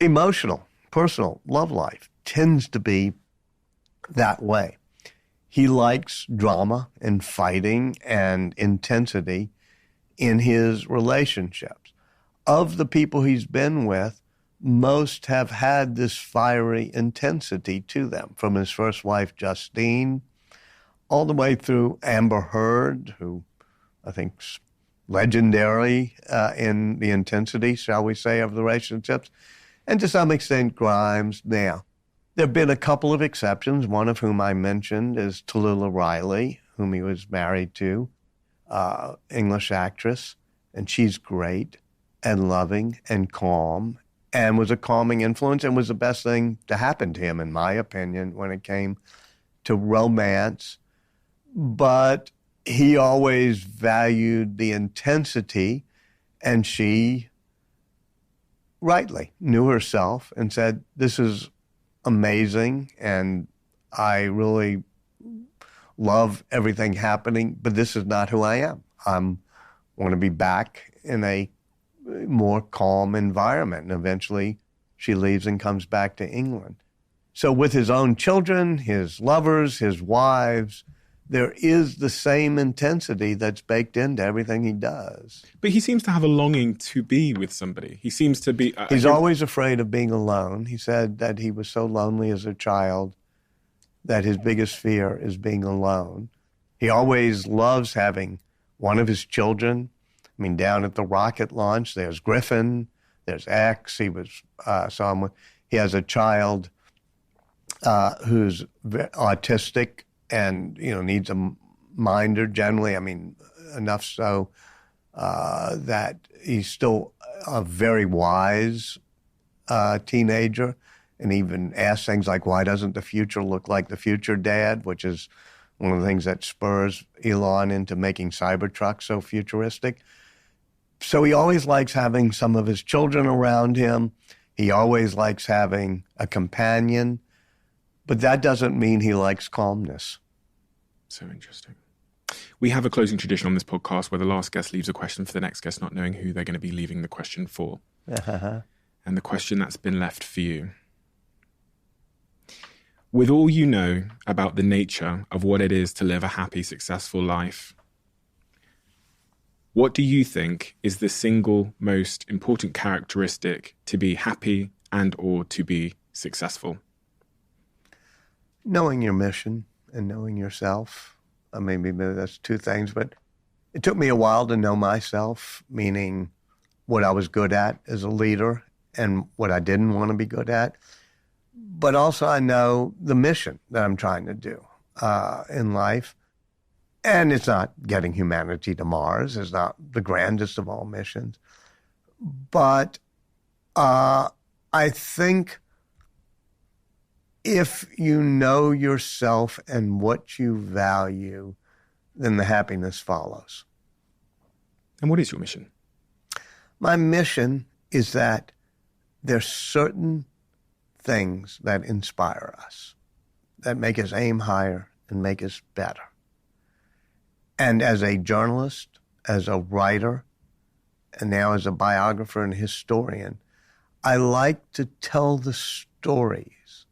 emotional, personal love life tends to be that way. He likes drama and fighting and intensity in his relationships. Of the people he's been with, most have had this fiery intensity to them, from his first wife, Justine, all the way through Amber Heard, who I think's legendary in the intensity, shall we say, of the relationships, and to some extent Grimes now. There have been a couple of exceptions, one of whom I mentioned is Tallulah Riley, whom he was married to, English actress, and she's great and loving and calm and was a calming influence and was the best thing to happen to him, in my opinion, when it came to romance. But he always valued the intensity, and she rightly knew herself and said, this is amazing, and I really love everything happening, but this is not who I am. I want to be back in a more calm environment. And eventually she leaves and comes back to England. So with his own children, his lovers, his wives, there is the same intensity that's baked into everything he does. But he seems to have a longing to be with somebody. He seems to be... He's always afraid of being alone. He said that he was so lonely as a child that his biggest fear is being alone. He always loves having one of his children. I mean, down at the rocket launch, there's Griffin, there's X. He has a child who's autistic and, needs a minder generally. I mean, enough so that he's still a very wise teenager, and even asks things like, why doesn't the future look like the future, Dad? Which is one of the things that spurs Elon into making Cybertruck so futuristic. So he always likes having some of his children around him. He always likes having a companion. But that doesn't mean he likes calmness. So interesting. We have a closing tradition on this podcast where the last guest leaves a question for the next guest, not knowing who they're going to be leaving the question for. And the question that's been left for you. With all you know about the nature of what it is to live a happy, successful life, what do you think is the single most important characteristic to be happy and or to be successful? Knowing your mission and knowing yourself. Maybe that's two things, but it took me a while to know myself, meaning what I was good at as a leader and what I didn't want to be good at. But also I know the mission that I'm trying to do in life. And it's not getting humanity to Mars. It's not the grandest of all missions. But I think if you know yourself and what you value, then the happiness follows. And what is your mission? My mission is that there's certain things that inspire us, that make us aim higher and make us better. And as a journalist, as a writer, and now as a biographer and historian, I like to tell the stories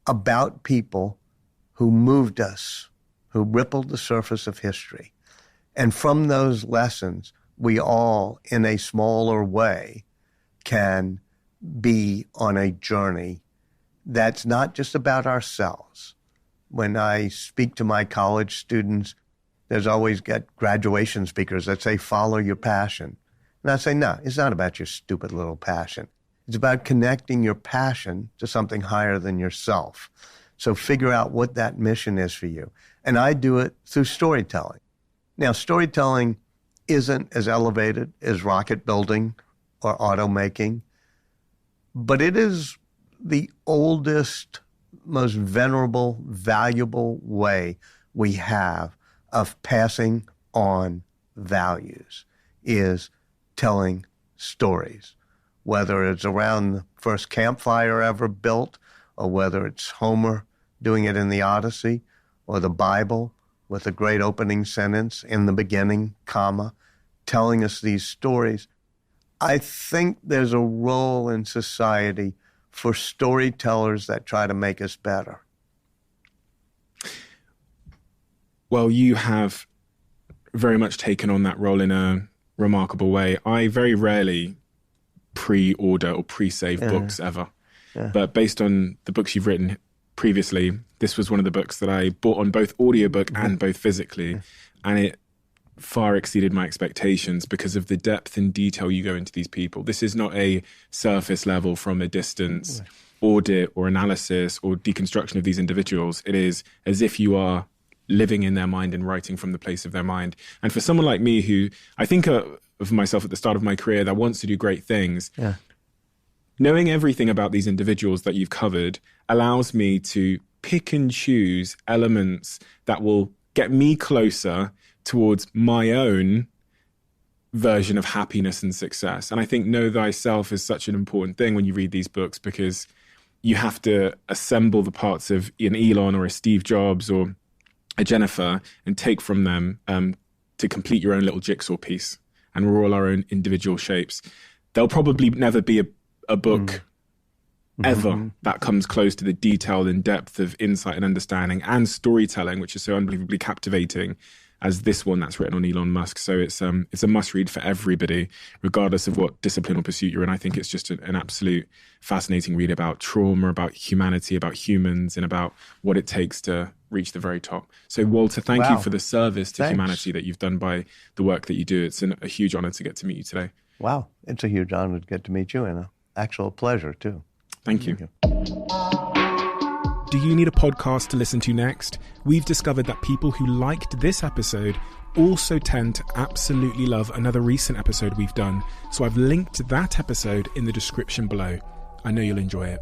about people who moved us, who rippled the surface of history. And from those lessons, we all, in a smaller way, can be on a journey that's not just about ourselves. When I speak to my college students, there's always graduation speakers that say, follow your passion. And I say, no, it's not about your stupid little passion. It's about connecting your passion to something higher than yourself. So figure out what that mission is for you. And I do it through storytelling. Now, storytelling isn't as elevated as rocket building or automaking, but it is the oldest, most venerable, valuable way we have of passing on values, is telling stories. Whether it's around the first campfire ever built, or whether it's Homer doing it in the Odyssey, or the Bible with a great opening sentence, in the beginning, comma, telling us these stories. I think there's a role in society for storytellers that try to make us better. Well, you have very much taken on that role in a remarkable way. I very rarely pre-order or pre-save books ever. Yeah. But based on the books you've written previously, this was one of the books that I bought on both audiobook and both physically. And it far exceeded my expectations because of the depth and detail you go into these people. This is not a surface level from a distance audit or analysis or deconstruction of these individuals. It is as if you are living in their mind and writing from the place of their mind. And for someone like me who I think of myself at the start of my career that wants to do great things, knowing everything about these individuals that you've covered allows me to pick and choose elements that will get me closer towards my own version of happiness and success. And I think know thyself is such an important thing when you read these books, because you have to assemble the parts of an Elon or a Steve Jobs or a Jennifer and take from them to complete your own little jigsaw piece. And we're all our own individual shapes. There'll probably never be a book ever that comes close to the detail and depth of insight and understanding and storytelling, which is so unbelievably captivating, as this one that's written on Elon Musk. So it's a must read for everybody, regardless of what discipline or pursuit you're in. I think it's just an absolute fascinating read about trauma, about humanity, about humans, and about what it takes to reach the very top. So Walter, thank you for the service to humanity that you've done by the work that you do. It's a huge honor to get to meet you today. Wow. It's a huge honor to get to meet you, and an actual pleasure too. Thank you. Do you need a podcast to listen to next? We've discovered that people who liked this episode also tend to absolutely love another recent episode we've done. So I've linked that episode in the description below. I know you'll enjoy it.